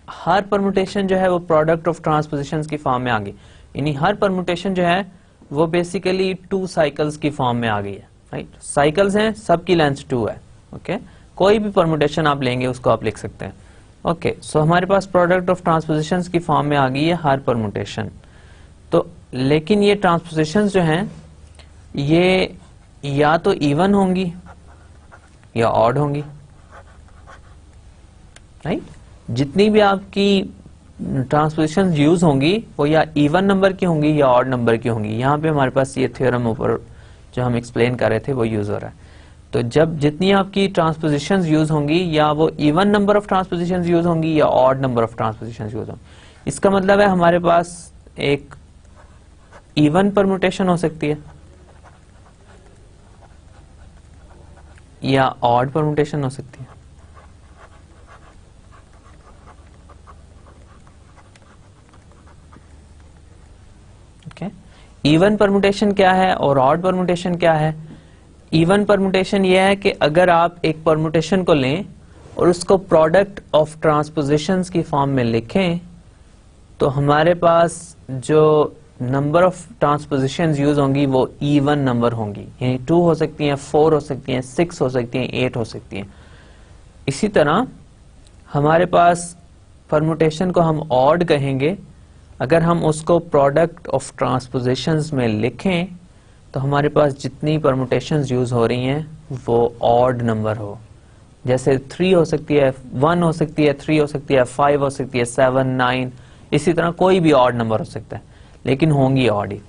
हर परमुटेशन जो है वो प्रोडक्ट ऑफ ट्रांसपोजिशंस की फॉर्म में आ गई, यानी हर परमुटेशन जो है वो बेसिकली 2 साइकिल्स की फॉर्म में आ गई है, राइट। साइकिल्स हैं, सबकी लेंथ 2 है, ओके। कोई भी परमुटेशन आप लेंगे उसको आप लिख सकते हैं, ओके। सो हमारे पास प्रोडक्ट ऑफ ट्रांसपोजिशंस की फॉर्म में आ गई है हर परमुटेशन। तो लेकिन ये ट्रांसपोजिशंस जो हैं ये या तो इवन होंगी या ऑड होंगी, राइट। जितनी भी आपकी ट्रांसपोजिशन यूज होंगी वो या इवन नंबर की होंगी या ऑड नंबर की होंगी। यहाँ पे हमारे पास ये थ्योरम ऊपर जो हम एक्सप्लेन कर रहे थे वो यूज हो रहा है। तो जब जितनी आपकी ट्रांसपोजिशन यूज होंगी या वो even number of transposition use होंगी या odd number of transposition use होंगी, इसका मतलब है हमारे पास एक इवन परमुटेशन हो सकती है या ऑड परमुटेशन हो सकती है, ओके। इवन परमुटेशन क्या है और ऑड परमुटेशन क्या है? इवन परमुटेशन यह है कि अगर आप एक परमुटेशन को लें और उसको प्रोडक्ट ऑफ ट्रांसपोजिशंस की फॉर्म में लिखें तो हमारे पास जो नंबर ऑफ ट्रांसपोजिशंस यूज होंगी वो इवन नंबर होंगी, यानी 2 हो सकती हैं, 4 हो सकती हैं, 6 हो सकती हैं, 8 हो सकती हैं। इसी तरह हमारे पास परमुटेशन को हम ऑड कहेंगे अगर हम उसको प्रोडक्ट ऑफ ट्रांसपोजिशंस में लिखें तो हमारे पास जितनी परमुटेशंस यूज हो रही हैं वो ऑड नंबर हो, जैसे 3 हो सकती है, 1 हो सकती है, 3 हो सकती है, 5 हो सकती है, 7, 9, इसी तरह कोई भी ऑड नंबर हो सकता है, लेकिन होंगी ऑड ही।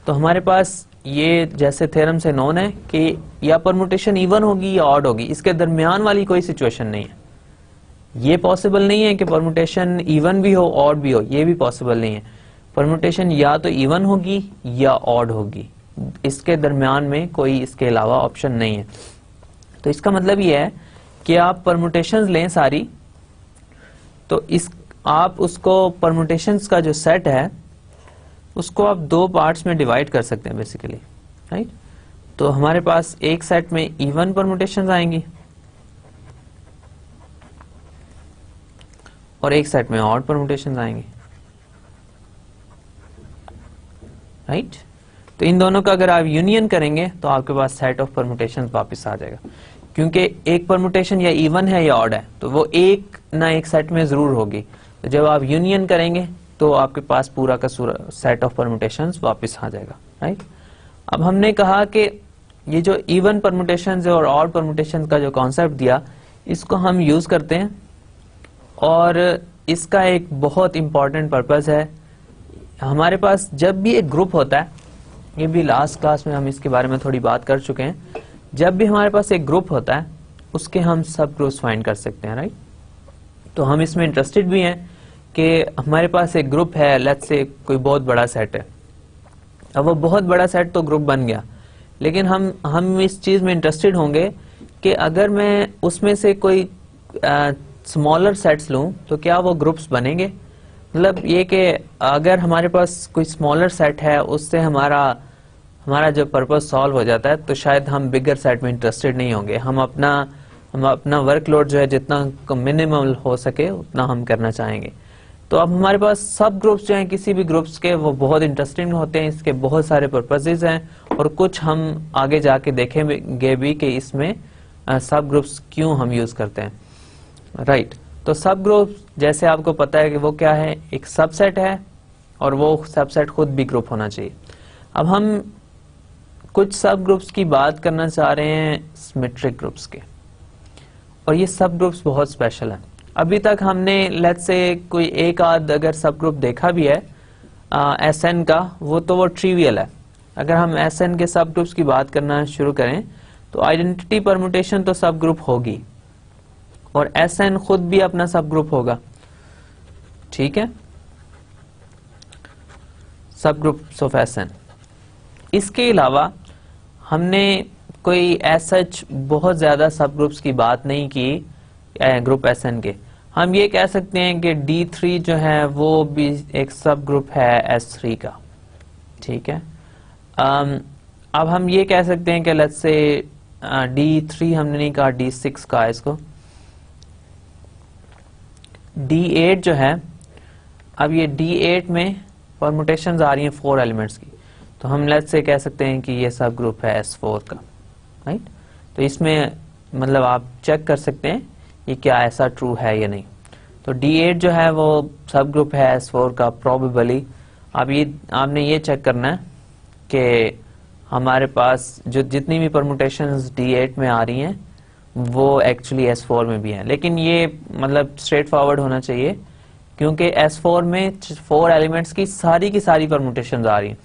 तो हमारे पास ये जैसे थ्योरम से नोन है कि या परमुटेशन इवन होगी या ऑड होगी, इसके दरमियान वाली कोई सिचुएशन नहीं है, ये पॉसिबल नहीं है कि परमुटेशन इवन भी हो ऑड भी हो, ये भी पॉसिबल नहीं है। परमुटेशन या तो इवन होगी या ऑड होगी, इसके दरमियान में कोई इसके अलावा ऑप्शन नहीं है। तो इसका मतलब ये है कि आप परमुटेशंस लें सारी, तो इस आप उसको परमुटेशंस का जो सेट है उसको आप दो पार्ट्स में डिवाइड कर सकते हैं बेसिकली, राइट। तो हमारे पास एक सेट में इवन परमुटेशंस आएंगी और एक सेट में ऑड परमुटेशंस आएंगी, राइट। तो इन दोनों का अगर आप यूनियन करेंगे तो आपके पास सेट ऑफ परमुटेशंस वापस आ जाएगा, क्योंकि एक परमुटेशन या इवन है या ऑड है तो वो एक ना एक सेट में जरूर होगी। तो जब आप यूनियन करेंगे तो आपके पास पूरा का सेट ऑफ परमुटेशंस वापस आ जाएगा, राइट। अब हमने कहा कि ये जो इवन परमुटेशंस और ऑड परमुटेशंस का जो कॉन्सेप्ट दिया, इसको हम यूज करते हैं और इसका एक बहुत इंपॉर्टेंट पर्पस है। हमारे पास जब भी एक ग्रुप होता है, ये भी लास्ट क्लास में हम इसके बारे में थोड़ी बात कर चुके हैं, जब भी हमारे पास एक ग्रुप होता है उसके हम सब ग्रुप्स फाइंड कर सकते हैं, राइट। तो हम इसमें इंटरेस्टेड भी हैं कि हमारे पास एक ग्रुप है, लेट्स से कोई बहुत बड़ा सेट है। अब वो बहुत बड़ा सेट तो ग्रुप बन गया, लेकिन हम इस चीज में इंटरेस्टेड होंगे कि अगर मैं उसमें से कोई स्मॉलर सेट्स लूं तो क्या वो ग्रुप्स बनेंगे। मतलब ये कि अगर हमारे पास कोई स्मॉलर सेट है उससे हमारा जो पर्पस सॉल्व हो जाता है, तो शायद हम बिगर सेट में इंटरेस्टेड नहीं होंगे। हम अपना वर्कलोड जो है जितना मिनिमल हो सके उतना हम करना चाहेंगे। तो अब हमारे पास सब ग्रुप्स जो हैं किसी भी ग्रुप्स के, वो बहुत इंटरेस्टिंग होते हैं, इसके बहुत सारे पर्पसेस हैं और कुछ हम आगे जाके देखेंगे भी कि इसमें सब ग्रुप्स क्यों हम यूज करते हैं, राइट। तो सब ग्रुप जैसे आपको पता है कि वो क्या है, एक सबसेट है और वो सबसेट खुद भी ग्रुप होना चाहिए। अब हम कुछ सब ग्रुप्स की बात करना चाह रहे हैं सिमेट्रिक ग्रुप्स के, और ये सब ग्रुप्स बहुत स्पेशल हैं। अभी तक हमने लेट्स से कोई एक आध अगर सब ग्रुप देखा भी है एसएन का, वो ट्रिवियल है। अगर हम एसएन के सब ग्रुप्स की बात करना शुरू करें तो आइडेंटिटी परमुटेशन तो सब ग्रुप होगी और एसएन खुद भी अपना सब ग्रुप होगा, ठीक है, सब ग्रुप्स ऑफ एसएन। इसके अलावा हमने कोई सच बहुत ज्यादा सब ग्रुप्स की बात नहीं की ग्रुप एसएन के। हम ये कह सकते हैं कि D3 जो है वो भी एक सब ग्रुप है S3 का, ठीक है। अब हम ये कह सकते हैं कि लेट्स से D3 हमने नहीं कहा, D6 का इसको, D8 जो है, अब ये D8 में परमुटेशंस आ रही हैं 4 एलिमेंट्स की, तो हम लेट्स से कह सकते हैं कि ये सब ग्रुप है S4 का, राइट। तो इसमें मतलब आप चेक कर सकते हैं ये क्या ऐसा ट्रू है या नहीं। तो D8 जो है वो सब ग्रुप है S4 का प्रोबेबली। अब आपने ये चेक करना है कि हमारे पास जो जितनी भी परमुटेशंस D8 में आ रही हैं वो एक्चुअली S4 में भी हैं, लेकिन ये मतलब स्ट्रेट फॉरवर्ड होना चाहिए क्योंकि S4 में 4 एलिमेंट्स की सारी परमुटेशंस आ रही हैं।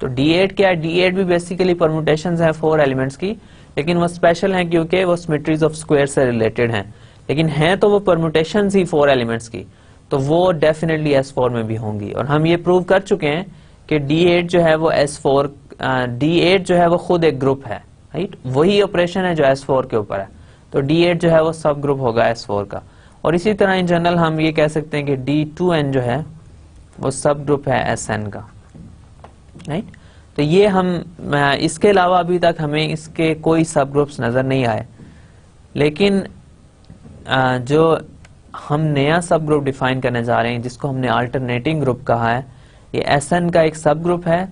तो D8 क्या है, D8 भी बेसिकली परमुटेशंस हैं 4 एलिमेंट्स की, लेकिन वो स्पेशल हैं क्योंकि वो सिमेट्रीज ऑफ स्क्वायर से रिलेटेड हैं, लेकिन हैं तो वो परमुटेशंस ही 4 एलिमेंट्स की, तो वो डेफिनेटली S4 में भी होंगी। और हम ये प्रूव कर चुके हैं कि D8 जो है वो D8 जो है वो खुद एक ग्रुप है, राइट, वही ऑपरेशन है जो S4 के ऊपर है, तो D8 जो है वो सब ग्रुप होगा S4 का। और इसी तरह इन जनरल हम ये कह सकते हैं कि D2n जो है वो सब ग्रुप है SN का, राइट। तो ये हम इसके अलावा अभी तक हमें इसके कोई सब ग्रुप्स नजर नहीं आए, लेकिन जो हम नया सब ग्रुप डिफाइन करने जा रहे हैं जिसको हमने अल्टरनेटिंग ग्रुप कहा है, ये SN का एक सब ग्रुप है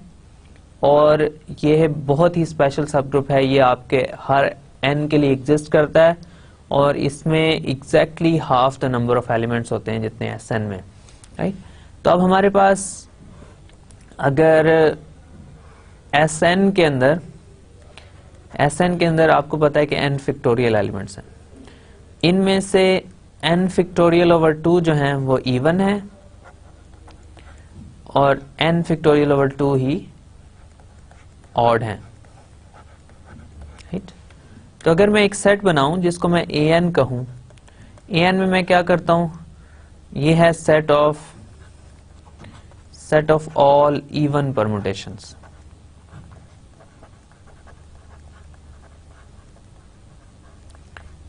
और ये बहुत ही स्पेशल सब ग्रुप है। ये आपके हर n के लिए एग्जिस्ट करता है और इसमें exactly half the number of elements होते हैं जितने SN में, राइट। तो अब हमारे पास अगर SN के अंदर आपको पता है कि n फैक्टोरियल एलिमेंट्स हैं, इनमें से n फैक्टोरियल ओवर 2 जो हैं वो इवन है और n फैक्टोरियल ओवर 2 ही ऑड हैं, राइट। तो अगर मैं एक सेट बनाऊं जिसको मैं an कहूं, an में मैं क्या करता हूं, ये है set of all even permutations.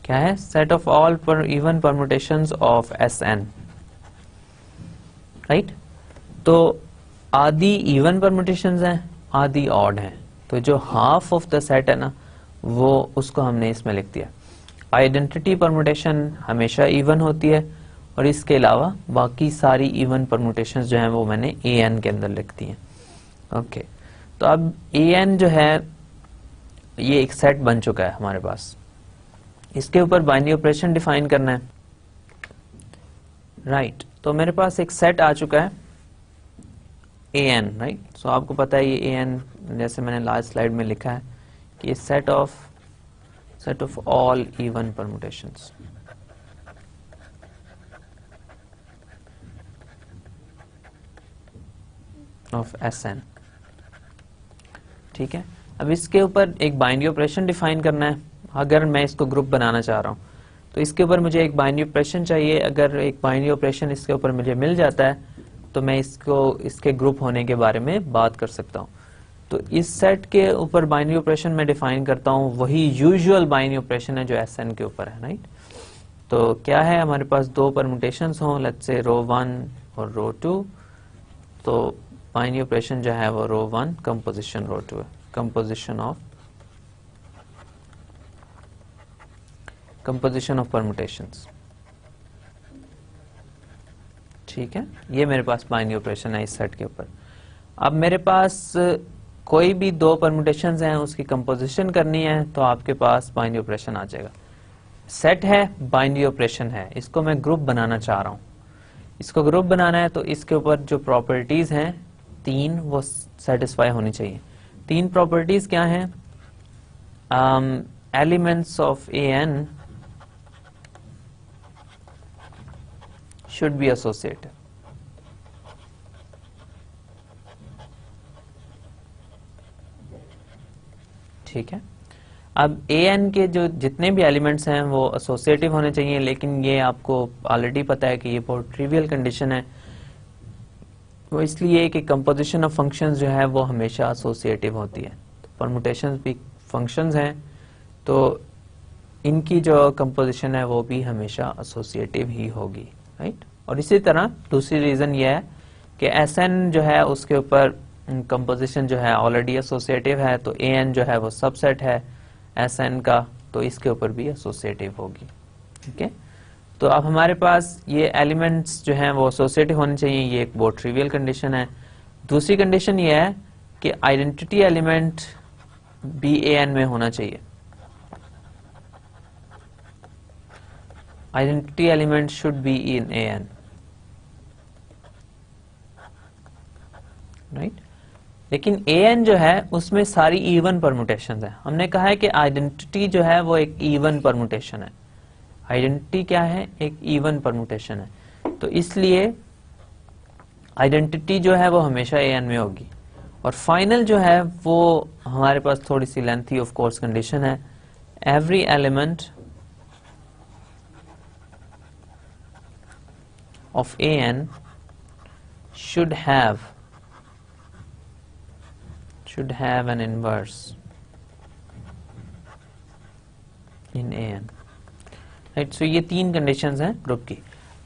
क्या है? Set of all even permutations of Sn, right. तो आधी इवन परमुटेशंस हैं, आधी ऑड हैं, तो जो हाफ ऑफ द सेट है ना, वो उसको हमने इसमें लिख दिया। आइडेंटिटी परमुटेशन हमेशा इवन होती है, और इसके अलावा बाकी सारी इवन परमुटेशंस जो हैं वो मैंने an के अंदर लिख दी हैं। ओके, तो अब an जो है ये एक सेट बन चुका है हमारे पास। इसके ऊपर बाइनरी ऑपरेशन डिफाइन करना है, राइट। तो मेरे पास एक सेट आ चुका है an, राइट। सो आपको पता है ये an, जैसे मैंने लास्ट स्लाइड में लिखा है कि ये set of all even permutations. Of Sn, ठीक है। अब इसके ऊपर एक बाइनरी ऑपरेशन डिफाइन करना है। अगर मैं इसको ग्रुप बनाना चाह रहा हूं तो इसके ऊपर मुझे एक बाइनरी ऑपरेशन चाहिए। अगर एक बाइनरी ऑपरेशन इसके ऊपर मुझे मिल जाता है तो मैं इसके ग्रुप होने के बारे में बात कर सकता हूं। तो इस सेट के ऊपर बाइनरी ऑपरेशन मैं डिफाइन करता हूं, वही यूजुअल बाइनरी ऑपरेशन है जो Sn के ऊपर है, राइट। तो क्या है, हमारे पास दो परमुटेशंस हों, लेट्स से रो 1 और रो 2, तो बाइनरी ऑपरेशन जो है वो रो 1 कंपोजिशन रो 2 है, कंपोजिशन ऑफ परमुटेशंस, ठीक है। ये मेरे पास बाइनरी ऑपरेशन है इस सेट के ऊपर। अब मेरे पास कोई भी दो परमुटेशंस हैं, उसकी कंपोजिशन करनी है तो आपके पास बाइनरी ऑपरेशन आ जाएगा। सेट है, बाइनरी ऑपरेशन है, इसको मैं ग्रुप बनाना चाह रहा हूं। इसको ग्रुप बनाना है तो इसके ऊपर जो प्रॉपर्टीज हैं 3, वो सेटिस्फाई होनी चाहिए। 3 प्रॉपर्टीज क्या हैं? Elements of an should be associative, ठीक है। अब an के जो जितने भी एलिमेंट्स हैं वो एसोसिएटिव होने चाहिए, लेकिन ये आपको ऑलरेडी पता है कि ये बहुत ट्रिवियल कंडीशन है। वो इसलिए कि कंपोजिशन ऑफ फंक्शंस जो है वो हमेशा एसोसिएटिव होती है। तो परमुटेशंस भी फंक्शंस हैं, तो इनकी जो कंपोजिशन है वो भी हमेशा एसोसिएटिव ही होगी, राइट। और इसी तरह दूसरी रीजन ये है कि Sn जो है उसके ऊपर कंपोजिशन जो है ऑलरेडी एसोसिएटिव है, तो an जो है वो सबसेट है Sn का, तो इसके ऊपर भी एसोसिएटिव होगी, ठीक है। तो अब हमारे पास ये एलिमेंट्स जो हैं वो एसोसिएटिव होने चाहिए, ये एक बहुत ट्रिवियल कंडीशन है। दूसरी कंडीशन ये है कि आइडेंटिटी एलिमेंट भी an में होना चाहिए। Identity element should be in an, right. लेकिन an जो है उसमें सारी इवन परमुटेशंस है। हमने कहा है कि आइडेंटिटी जो है वो एक इवन परमुटेशन है। आइडेंटिटी क्या है? एक इवन परमुटेशन है। तो इसलिए आइडेंटिटी जो है वो हमेशा an में होगी। और फाइनल जो है वो हमारे पास थोड़ी सी लेंथी ऑफ कोर्स कंडीशन है। Every element of an should have an inverse in an, right. So ये 3 कंडीशंस हैं ग्रुप की।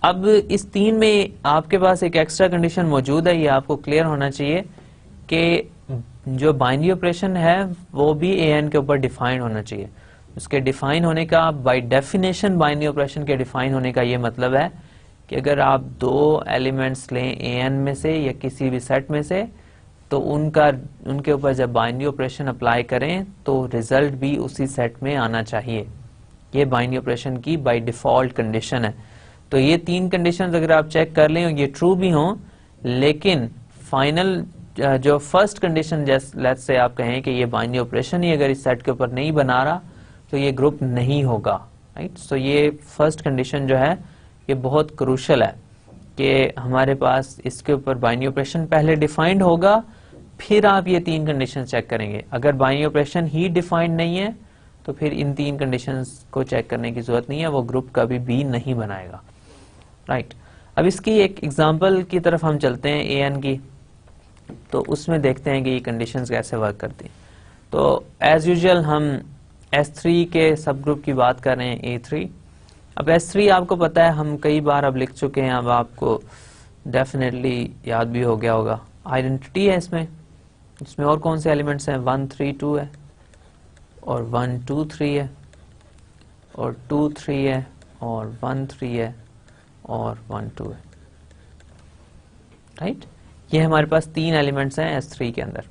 अब इस 3 में आपके पास एक एक्स्ट्रा कंडीशन मौजूद है, ये आपको क्लियर होना चाहिए कि जो बाइनरी ऑपरेशन है वो भी an के ऊपर डिफाइन होना चाहिए। उसके डिफाइन होने का, बाय डेफिनेशन बाइनरी ऑपरेशन के डिफाइन होने का ये मतलब है कि अगर आप 2 एलिमेंट्स लें an में से या किसी भी सेट में से, तो उनके ऊपर जब बाइनरी ऑपरेशन अप्लाई करें तो रिजल्ट भी उसी सेट में आना चाहिए। ये बाइनरी ऑपरेशन की बाय डिफॉल्ट कंडीशन है। तो ये 3 कंडीशंस अगर आप चेक कर लें ये ट्रू भी हों, लेकिन फाइनल जो फर्स्ट कंडीशन, लेट्स से आप कहें कि ये बाइनरी ऑपरेशन ही अगर इस सेट के ऊपर नहीं बना रहा तो ये ग्रुप नहीं होगा, राइट। सो ये फर्स्ट कंडीशन जो है ये बहुत क्रूशियल है कि हमारे पास इसके ऊपर बाइनरी ऑपरेशन पहले डिफाइंड होगा, फिर आप ये 3 कंडीशन चेक करेंगे। अगर बाइनरी ऑपरेशन ही डिफाइंड नहीं है तो फिर इन 3 कंडीशंस को चेक करने की जरूरत नहीं है, वो ग्रुप कभी भी नहीं बनाएगा, राइट। अब इसकी एक एग्जांपल की तरफ हम चलते हैं एन की, तो उसमें देखते हैं कि ये कंडीशंस कैसे वर्क करती हैं। तो एज यूजुअल हम S3 के सब ग्रुप की बात कर रहे हैं, A3। अब S3 आपको पता है, हम कई बार अब लिख चुके हैं, अब आपको डेफिनेटली याद भी हो गया होगा। आइडेंटिटी है इसमें और कौन से एलिमेंट्स हैं, 1 3 2 है और 1 2 3 है और 2 3 है और 1 3 है और 1 2 है, राइट। ये हमारे पास 3 एलिमेंट्स हैं S3 के अंदर।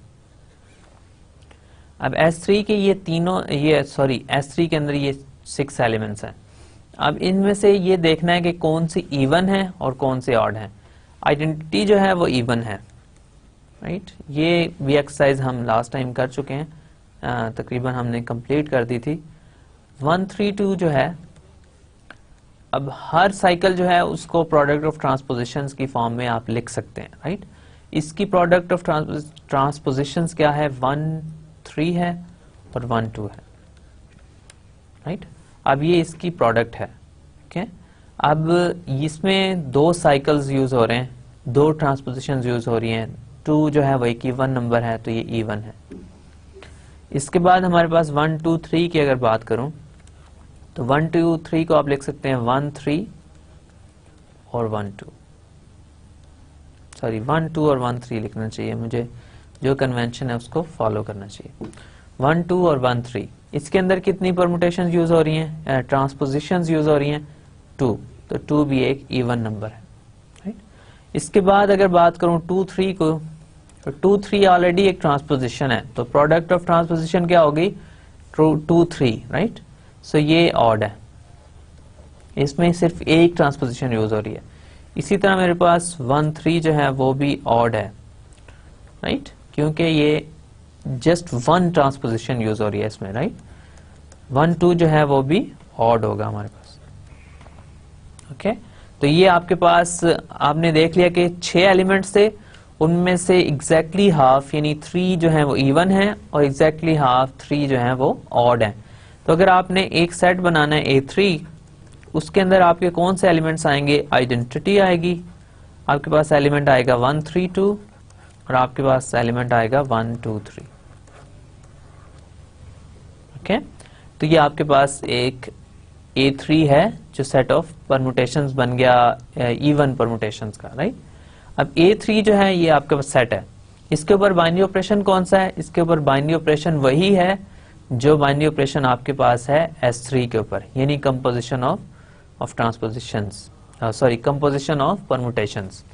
अब S3 के ये तीनों, S3 के अंदर ये 6 एलिमेंट्स हैं। अब इनमें से ये देखना है कि कौन सी इवन है और कौन से ऑड है। आइडेंटिटी जो है वो इवन है, राइट। ये भी एक्सरसाइज हम लास्ट टाइम कर चुके हैं, तकरीबन हमने कंप्लीट कर दी थी। 1 3 2 जो है, अब हर साइकिल जो है उसको प्रोडक्ट ऑफ ट्रांसपोजिशंस की फॉर्म में आप लिख सकते हैं, राइट। इसकी प्रोडक्ट ऑफ ट्रांसपोजिशंस क्या है, 1 3 है और 1 2 है, राइट। अब ये इसकी प्रोडक्ट है, ओके। अब इसमें 2 साइकिल्स यूज हो रहे हैं, 2 ट्रांसपोजिशंस यूज हो रही हैं। 2 जो है वो एक इवन नंबर है, तो ये इवन है। इसके बाद हमारे पास 1 2 3 की अगर बात करूं, तो 1 2 3 को आप लिख सकते हैं 1 3 और 1 2, 1 2 और 1 3 लिखना चाहिए मुझे, जो कन्वेंशन है उसको फॉलो करना चाहिए। 1 2 और 1 3, इसके अंदर कितनी परमुटेशन यूज हो रही हैं, ट्रांसपोजिशंस यूज हो रही हैं 2, तो 2 भी एक इवन नंबर है, राइट। इसके बाद अगर बात करूं 2 3 को, तो 2 3 ऑलरेडी एक ट्रांसपोजिशन है, तो प्रोडक्ट ऑफ ट्रांसपोजिशन क्या होगी, 2 3, राइट। सो ये ऑड है, इसमें सिर्फ एक ट्रांसपोजिशन यूज हो रही है। इसी तरह मेरे पास 1 3 जो है वो भी ऑड है, राइट, क्योंकि ये जस्ट 1 ट्रांसपोजिशन यूज हो रही है इसमें, राइट। 1 2 जो है वो भी ऑड होगा हमारे पास, ओके। तो ये आपके पास आपने देख लिया कि 6 एलिमेंट्स थे, उनमें से एग्जैक्टली हाफ यानी 3 जो है वो इवन है और एग्जैक्टली हाफ 3 जो है वो ऑड है। तो अगर आपने एक सेट बनाना है A3, उसके अंदर आपके कौन से एलिमेंट्स आएंगे, आइडेंटिटी आएगी, आपके पास एलिमेंट आएगा 1 3 2 और आपके पास एलिमेंट आएगा 1 2 3, ओके। तो ये आपके पास एक A3 है जो सेट ऑफ परमुटेशंस बन गया इवन परमुटेशंस का, राइट। अब A3 जो है ये आपके पास सेट है, इसके ऊपर बाइनरी ऑपरेशन कौन सा है, इसके ऊपर बाइनरी ऑपरेशन वही है जो बाइनरी ऑपरेशन आपके पास है S3 के ऊपर, यानी composition of transpositions, composition of permutations.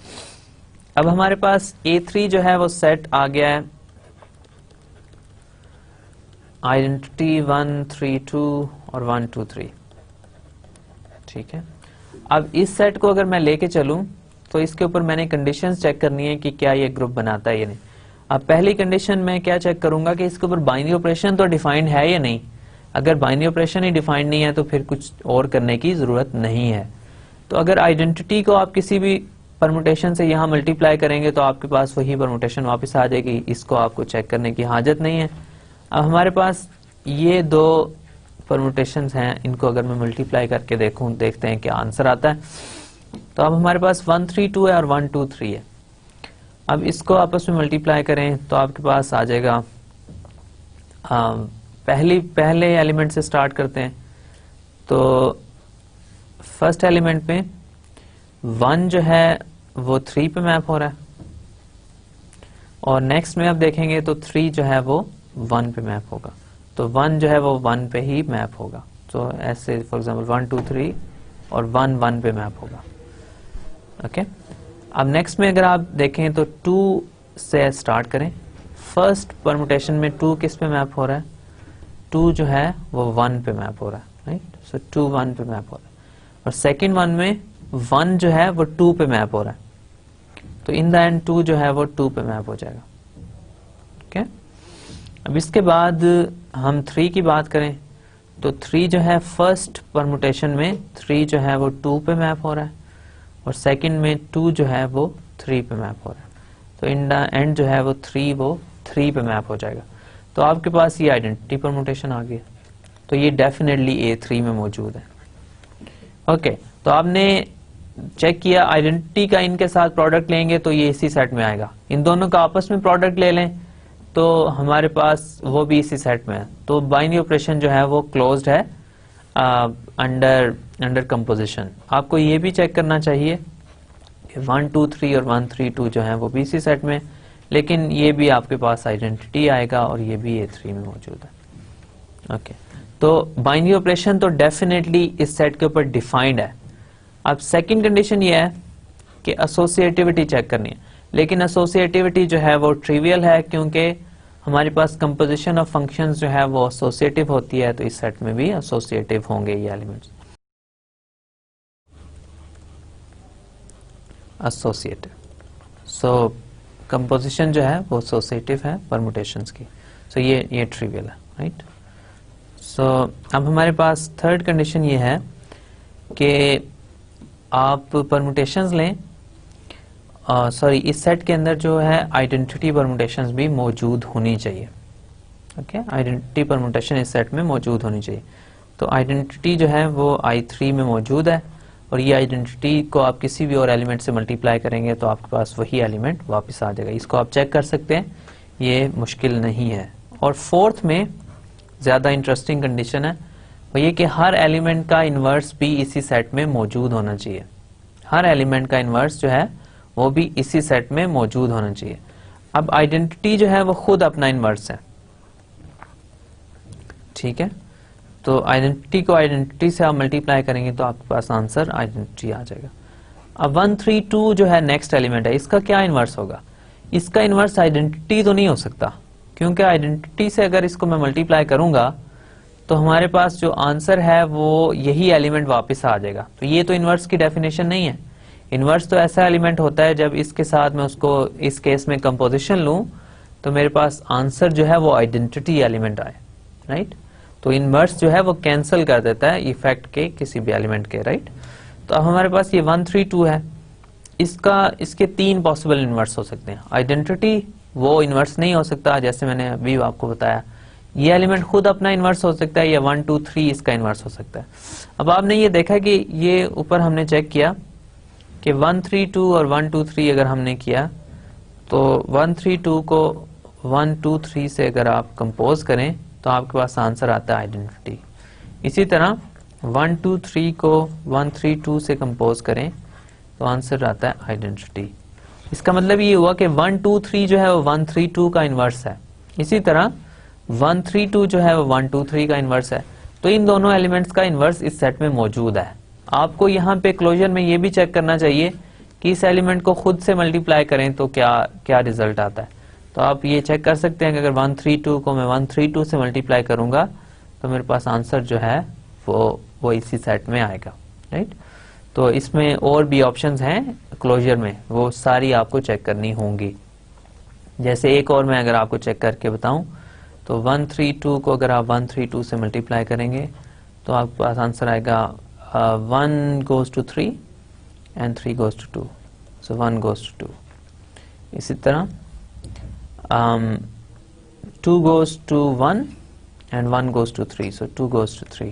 अब हमारे पास A3 जो है वो सेट आ गया है आइडेंटिटी 1 3 2 और 1 2 3, ठीक है। अब इस सेट को अगर मैं लेके चलूं, तो इसके ऊपर मैंने कंडीशंस चेक करनी है कि क्या ये ग्रुप बनाता है या नहीं। अब पहली कंडीशन में क्या चेक करूंगा कि इसके ऊपर बाइनरी ऑपरेशन तो डिफाइंड है या नहीं। अगर बाइनरी ऑपरेशन ही डिफाइंड नहीं है तो फिर कुछ और करने की जरूरत नहीं है। तो अगर आइडेंटिटी को आप किसी भी परमुटेशन से यहाँ मल्टीप्लाई करेंगे तो आपके पास वही परमुटेशन वापस आ जाएगी, इसको आपको चेक करने की हाजत नहीं है। अब हमारे पास ये 2 परमुटेशंस हैं, इनको अगर मैं मल्टीप्लाई करके देखूं, देखते हैं क्या आंसर आता है। तो अब हमारे पास 1 3 2 है और 1 2 3 है। अब इसको आपस में मल्टीप्लाई करें तो आपके पास आ जाएगा, पहले एलिमेंट से स्टार्ट करते हैं। तो फर्स्ट एलिमेंट में 1 जो है वो 3 पे मैप हो रहा है और नेक्स्ट में आप देखेंगे तो 3 जो है वो 1 पे मैप होगा, तो 1 जो है वो 1 पे ही मैप होगा। तो ऐसे फॉर एग्जांपल 1 2 3 और 1 1 पे मैप होगा, ओके। अब नेक्स्ट में अगर आप देखें तो 2 से स्टार्ट करें। फर्स्ट परमुटेशन में 2 किस पे मैप हो रहा है, 2 जो है वो 1 पे मैप हो रहा है, राइट। सो 2 1 पे मैप हो रहा है और सेकेंड वन में 1 जो है वो 2 पे मैप हो रहा है, तो इन द एंड 2 जो है वो 2 पे मैप हो जाएगा, ओके। अब इसके बाद हम 3 की बात करें तो 3 जो है फर्स्ट परमुटेशन में 3 जो है वो 2 पे मैप हो रहा है और सेकंड में 2 जो है वो 3 पे मैप हो रहा है, तो इन द एंड जो है वो 3 पे मैप हो जाएगा। तो आपके पास ये आइडेंटिटी परमुटेशन आ गई, तो ये डेफिनेटली A3 में मौजूद है। ओके, तो आपने चेक किया आइडेंटिटी का इनके साथ प्रोडक्ट लेंगे तो ये इसी सेट में आएगा, इन दोनों का आपस में प्रोडक्ट ले लें तो हमारे पास वो भी इसी सेट में है। तो बाइनरी ऑपरेशन जो है वो क्लोज्ड है अंडर कंपोजिशन। आपको ये भी चेक करना चाहिए कि 1 2 3 और 1 3 2 जो है वो भी इसी सेट में, लेकिन ये भी आपके पास आइडेंटिटी आएगा और ये भी A3 में मौजूद है। ओके, तो बाइनरी ऑपरेशन तो डेफिनेटली इस सेट के ऊपर डिफाइंड है। अब सेकंड कंडीशन ये है कि एसोसिएटिविटी चेक करनी है, लेकिन एसोसिएटिविटी जो है वो ट्रिवियल है क्योंकि हमारे पास कंपोजिशन ऑफ फंक्शंस जो है वो एसोसिएटिव होती है, तो इस सेट में भी एसोसिएटिव होंगे ये एलिमेंट्स। एसोसिएटिव, सो कंपोजिशन जो है वो एसोसिएटिव है परम्यूटेशंस की, सो ये ट्रिवियल है, राइट। सो अब हमारे पास थर्ड कंडीशन ये है कि आप परम्यूटेशंस लें, सॉरी इस सेट के अंदर जो है आइडेंटिटी परम्यूटेशंस भी मौजूद होनी चाहिए। ओके, आइडेंटिटी परम्यूटेशन इस सेट में मौजूद होनी चाहिए। तो आइडेंटिटी जो है वो I3 में मौजूद है और ये आइडेंटिटी को आप किसी भी और एलिमेंट से मल्टीप्लाई करेंगे तो आपके पास वही एलिमेंट वापस आ जाएगा। इसको आप चेक कर सकते हैं, ये मुश्किल नहीं है। और फोर्थ में ज़्यादा इंटरेस्टिंग कंडीशन है वो ये कि हर एलिमेंट का इन्वर्स भी इसी सेट में मौजूद होना चाहिए। हर एलिमेंट का इन्वर्स जो है वो भी इसी सेट में मौजूद होना चाहिए। अब आइडेंटिटी जो है वो खुद अपना इन्वर्स है, ठीक है। तो आइडेंटिटी को आइडेंटिटी से आप मल्टीप्लाई करेंगे तो आपके पास आंसर आइडेंटिटी आ जाएगा। अब 1 3 2 जो है नेक्स्ट एलिमेंट है, इसका क्या इन्वर्स होगा? इसका इन्वर्स आइडेंटिटी तो नहीं हो सकता, क्योंकि आइडेंटिटी से अगर इसको मैं मल्टीप्लाई करूंगा तो हमारे पास जो आंसर है वो यही एलिमेंट वापस आ जाएगा। तो ये तो इन्वर्स की डेफिनेशन नहीं है। इन्वर्स तो ऐसा एलिमेंट होता है जब इसके साथ मैं उसको इस केस में कंपोजिशन लूं तो मेरे पास आंसर जो है वो आइडेंटिटी एलिमेंट आए, राइट। तो इन्वर्स जो है वो कैंसिल कर देता है इफेक्ट के किसी भी एलिमेंट के, राइट। तो अब हमारे पास ये 1 3 2 है, इसके 3 पॉसिबल इन्वर्स हो सकते हैं। आइडेंटिटी वो इन्वर्स नहीं हो सकता, जैसे मैंने अभी आपको बताया। ये एलिमेंट खुद अपना इन्वर्स हो सकता है या 1 2 3 इसका इन्वर्स हो सकता है। अब आपने ये देखा कि ये ऊपर हमने चेक किया कि 1 3 2 और 1 2 3 अगर हमने किया तो 1 3 2 को 1 2 3 से अगर आप कंपोज करें तो आपके पास आंसर आता है आइडेंटिटी। इसी तरह 1 2 3 को 1 3 2 से कंपोज करें तो आंसर आता है आइडेंटिटी। इसका मतलब ये हुआ कि 1 2 3 जो है वो 1 3 2 का इन्वर्स है। इसी तरह 1 3 2 जो है वो 1 2 3 का इन्वर्स है। तो इन दोनों एलिमेंट्स का इन्वर्स इस सेट में मौजूद है। आपको यहाँ पे क्लोजर में ये भी चेक करना चाहिए कि इस एलिमेंट को खुद से मल्टीप्लाई करें तो क्या रिजल्ट आता है। तो आप ये चेक कर सकते हैं कि अगर 1 3 2 को मैं 1 3 2 से मल्टीप्लाई करूंगा तो मेरे पास आंसर जो है वो इसी सेट में आएगा, राइट। तो इसमें और भी ऑप्शंस हैं क्लोजर में, वो सारी आपको चेक करनी होंगी। जैसे एक और मैं अगर आपको चेक करके बताऊं तो 1 3 2 को अगर आप 1 3 2 से मल्टीप्लाई करेंगे तो आपके पास आंसर आएगा 1 goes to 3 and 3 goes to 2, so 1 goes to 2. इसी तरह 2 goes to 1 and 1 goes to 3, so 2 goes to 3,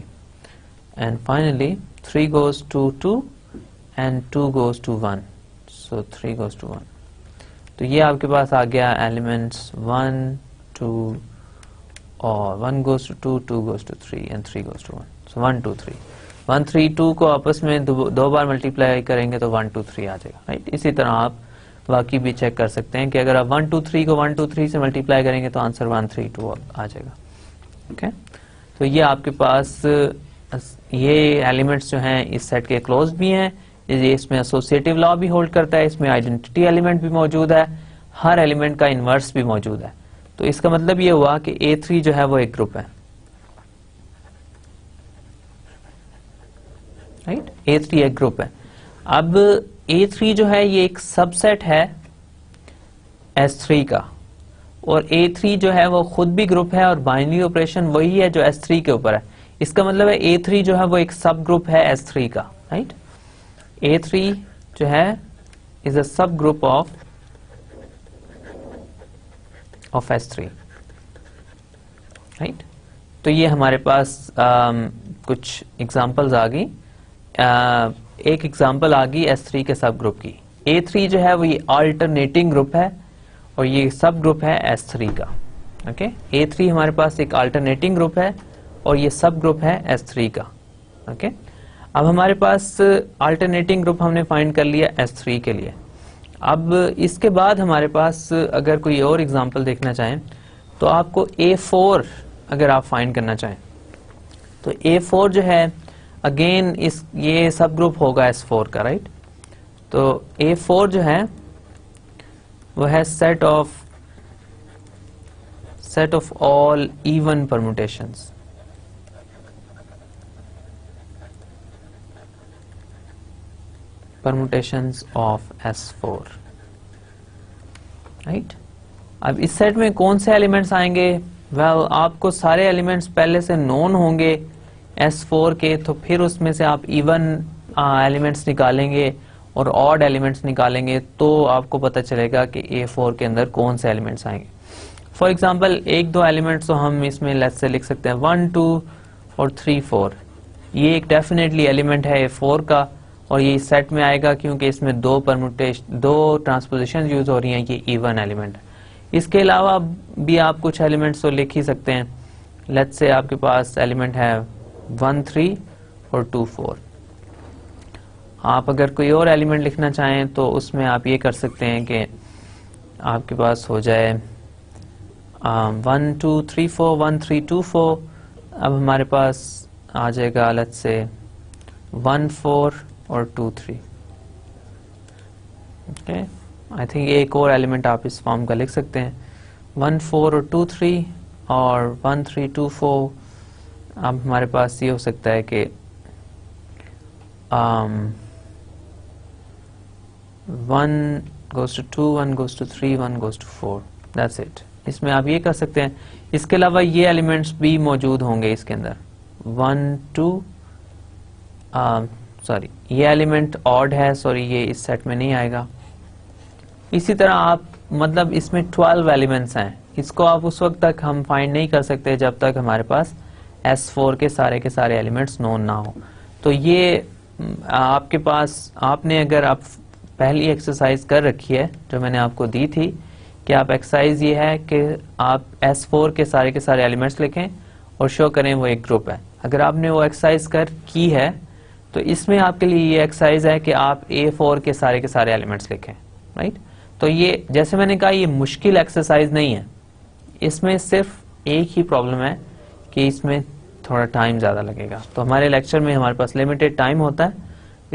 and finally 3 goes to 2 and 2 goes to 1, so 3 goes to 1. तो ये आपके पास आ गया एलिमेंट्स 1 2 और 1 goes to 2, 2 goes to 3 and 3 goes to 1, so 1 2 3. 1 3 2 को आपस में दो बार मल्टीप्लाई करेंगे तो 1 2 3 आ जाएगा, राइट। इसी तरह आप बाकी भी चेक कर सकते हैं कि अगर आप 1 2 3 को 1 2 3 से मल्टीप्लाई करेंगे तो आंसर 1 3 2 आ जाएगा, ओके। तो ये आपके पास ये एलिमेंट्स जो हैं इस सेट के क्लोज भी हैं, ये इसमें एसोसिएटिव लॉ भी होल्ड करता है, इसमें आइडेंटिटी एलिमेंट भी मौजूद है, हर एलिमेंट का इन्वर्स भी मौजूद है। तो इसका मतलब ये हुआ कि A3 जो है वो एक ग्रुप है, राइट। A3 एक ग्रुप है। अब A3 जो है ये एक सबसेट है S3 का, और A3 जो है वो खुद भी ग्रुप है और बाइनरी ऑपरेशन वही है जो S3 के ऊपर है। इसका मतलब है A3 जो है वो एक सब ग्रुप है S3 का, राइट। A3 जो है इज अ सब ग्रुप ऑफ S3, राइट। तो ये हमारे पास कुछ एग्जांपल्स आ गई। एक एग्जांपल आ गई S3 के सब ग्रुप की। A3 जो है वो ये अल्टरनेटिंग ग्रुप है और ये सब ग्रुप है S3 का। ओके, A3 हमारे पास एक अल्टरनेटिंग ग्रुप है और ये सब ग्रुप है S3 का। ओके, अब हमारे पास अल्टरनेटिंग ग्रुप हमने फाइंड कर लिया S3 के लिए। अब इसके बाद हमारे पास अगर कोई और एग्जांपल देखना चाहें तो आपको A4 अगर आप फाइंड करना चाहें तो A4 जो है अगेन ये सब ग्रुप होगा S4 का, राइट। तो A4 जो है वो है set of all even permutations. Permutations of S4, right. अब इस सेट में कौन से एलिमेंट्स आएंगे? वेल, आपको सारे एलिमेंट्स पहले से नोन होंगे S4 के, तो फिर उसमें से आप इवन एलिमेंट्स निकालेंगे और ऑड एलिमेंट्स निकालेंगे तो आपको पता चलेगा कि A4 के अंदर कौन से एलिमेंट्स आएंगे। फॉर एग्जांपल एक दो एलिमेंट्स तो हम इसमें लेट्स से लिख सकते हैं 1, 2 और 3, 4। ये एक डेफिनेटली एलिमेंट है A4 का और ये सेट में आएगा क्योंकि इसमें दो ट्रांसपोजिशन यूज हो रही हैं, ये इवन एलिमेंट है। इसके अलावा भी आप कुछ एलिमेंट्स तो लिख ही सकते हैं। लेट्स से आपके पास एलिमेंट है 1, 3 और 2, 4। आप अगर कोई और एलिमेंट लिखना चाहें तो उसमें आप ये कर सकते हैं कि आपके पास हो जाए 1, 2, 3, 4, 1, 3, 2, 4। अब हमारे पास आ जाएगा लेट्स से 1, 4 और 2, 3। ओके, आई थिंक एक और एलिमेंट आप इस फॉर्म का लिख सकते हैं 1, 4 और 2, 3 और 1, 3, 2, 4। अब हमारे पास ये हो सकता है कि 1 goes to 2, 1 goes to 3, 1 goes to 4। That's it. इसमें आप ये कर सकते हैं। इसके अलावा ये एलिमेंट्स भी मौजूद होंगे इसके अंदर 1, 2 सॉरी ये एलिमेंट ऑड है, सॉरी ये इस सेट में नहीं आएगा। इसी तरह आप मतलब इसमें 12 एलिमेंट्स हैं। इसको आप उस वक्त तक हम फाइंड नहीं कर सकते जब तक हमारे पास S4 के सारे एलिमेंट्स नोन ना हो। तो ये आपके पास आपने अगर आप पहली एक्सरसाइज कर रखी है जो मैंने आपको दी थी कि आप एक्सरसाइज ये है कि आप S4 के सारे एलिमेंट्स लिखें और शो करें वो एक ग्रुप है। अगर आपने वो एक्सरसाइज की है तो इसमें आपके लिए ये एक्सरसाइज है कि आप A4 के सारे एलिमेंट्स लिखें, राइट। तो ये जैसे मैंने कहा ये मुश्किल एक्सरसाइज नहीं है, इसमें सिर्फ एक ही प्रॉब्लम है कि इसमें थोड़ा टाइम ज़्यादा लगेगा। तो हमारे लेक्चर में हमारे पास लिमिटेड टाइम होता है,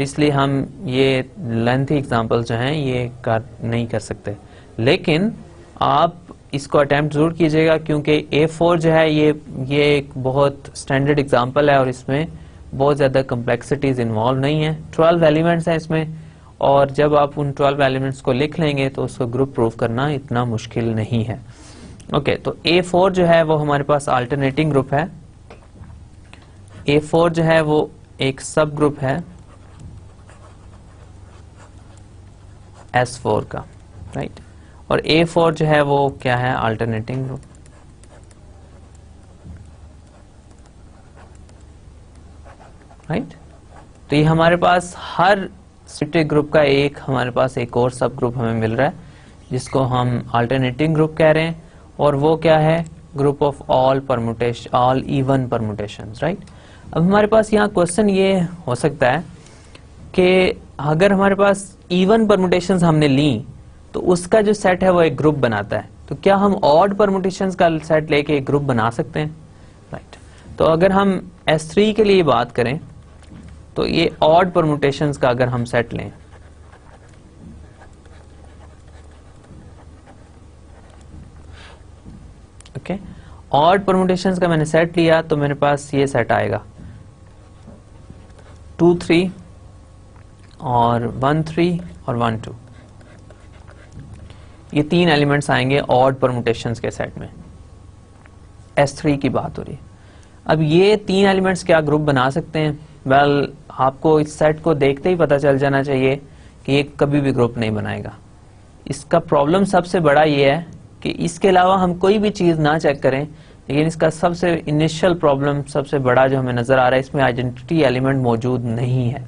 इसलिए हम ये लेंथी एग्जांपल जो हैं ये नहीं कर सकते। लेकिन आप इसको अटेम्प्ट जरूर कीजिएगा क्योंकि A4 जो है ये एक बहुत स्टैंडर्ड एग्जांपल है और इसमें बहुत ज़्यादा कम्प्लेक्सिटीज इन्वॉल्व नहीं है। 12 एलिमेंट्स हैं इसमें और जब आप उन 12 एलिमेंट्स को लिख लेंगे तो उसको ग्रुप प्रूफ करना इतना मुश्किल नहीं है। ओके, तो A4 जो है वो हमारे पास अल्टरनेटिंग ग्रुप है। A4 जो है वो एक सब ग्रुप है S4 का, राइट। और A4 जो है वो क्या है? Alternating group. राइट, तो ये हमारे पास हर सिमेट्रिक ग्रुप का हमारे पास एक और सब ग्रुप हमें मिल रहा है जिसको हम अल्टरनेटिंग ग्रुप कह रहे हैं और वो क्या है? Group of all even permutations, right. अब हमारे पास यहाँ क्वेश्चन ये हो सकता है कि अगर हमारे पास इवन परम्यूटेशंस हमने ली तो उसका जो सेट है वो एक ग्रुप बनाता है, तो क्या हम ऑड परम्यूटेशंस का सेट लेके एक ग्रुप बना सकते हैं? राइट, तो अगर हम S3 के लिए बात करें तो ये ऑड परम्यूटेशंस का अगर हम सेट लें, ओके, ऑड परम्यूटेशंस का मैंने सेट लिया तो मेरे पास ये सेट आएगा 2, 3 और 1, 3 और 1, 2। ये 3 एलिमेंट्स आएंगे ऑड परम्यूटेशंस के सेट में। S3 की बात हो रही है। अब ये 3 एलिमेंट्स क्या ग्रुप बना सकते हैं? वेल, आपको इस सेट को देखते ही पता चल जाना चाहिए कि ये कभी भी ग्रुप नहीं बनाएगा। इसका प्रॉब्लम सबसे बड़ा ये है कि इसके अलावा हम कोई भी चीज़ ना चेक करें लेकिन इसका सबसे इनिशियल प्रॉब्लम, सबसे बड़ा जो हमें नजर आ रहा है, इसमें आइडेंटिटी एलिमेंट मौजूद नहीं है।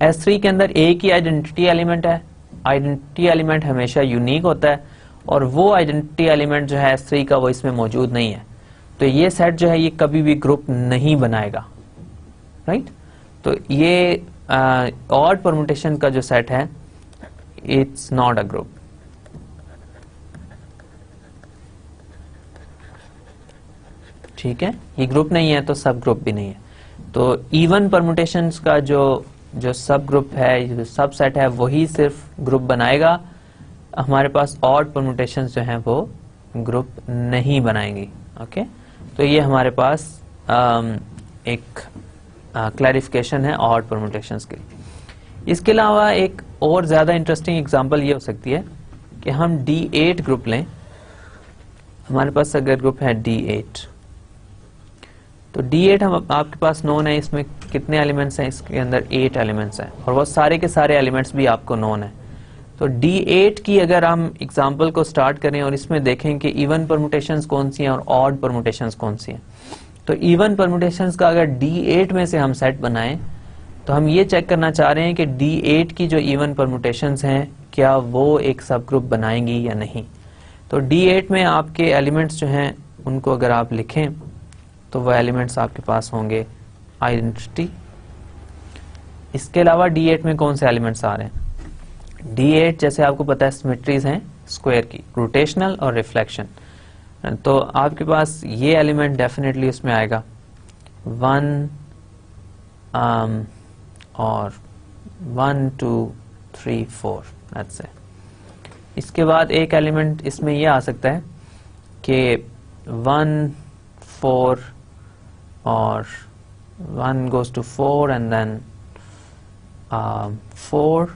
S3 के अंदर एक ही आइडेंटिटी एलिमेंट है। आइडेंटिटी एलिमेंट हमेशा यूनिक होता है और वो आइडेंटिटी एलिमेंट जो है S3 का वो इसमें मौजूद नहीं है। तो ये सेट जो है ये कभी भी ग्रुप नहीं बनाएगा, राइट। तो ये ऑड परमुटेशन का जो सेट है, इट्स नॉट अ ग्रुप। ठीक है, ये ग्रुप नहीं है तो सब ग्रुप भी नहीं है। तो इवन परमुटेशंस का जो सब ग्रुप है, जो सब सेट है, वही सिर्फ ग्रुप बनाएगा। हमारे पास ऑड परमुटेशंस जो हैं वो ग्रुप नहीं बनाएंगी। ओके, तो ये हमारे पास एक क्लैरिफिकेशन है ऑड परमुटेशंस के लिए। इसके अलावा एक और ज्यादा इंटरेस्टिंग एग्जांपल ये हो सकती है कि हम D8 ग्रुप लें। हमारे पास अगर ग्रुप है D8, तो D8 हम आपके पास नोन है। इसमें कितने एलिमेंट्स हैं? इसके अंदर 8 एलिमेंट्स हैं और वो सारे के सारे एलिमेंट्स भी आपको नोन है। तो D8 की अगर हम एग्जांपल को स्टार्ट करें और इसमें देखें कि इवन परमुटेशंस कौन सी हैं और ऑड परमुटेशंस कौन सी हैं, तो इवन परमुटेशंस का अगर D8 में से हम सेट बनाएं तो हम ये चेक करना चाह रहे हैं कि D8 की जो इवन परमुटेशंस हैं क्या वो एक सब ग्रुप बनाएंगी या नहीं। तो D8 में आपके एलिमेंट्स जो हैं उनको अगर आप लिखें तो वो एलिमेंट्स आपके पास होंगे आइडेंटिटी। इसके अलावा D8 में कौन से एलिमेंट्स आ रहे हैं? D8 जैसे आपको पता है सिमेट्रीज हैं स्क्वायर की, रोटेशनल और रिफ्लेक्शन। तो आपके पास ये एलिमेंट डेफिनेटली उसमें आएगा 1 और 1 2 3 4, दैट्स इट। इसके बाद एक एलिमेंट इसमें ये आ सकता है कि 1 4 और 1 goes to 4 and then 4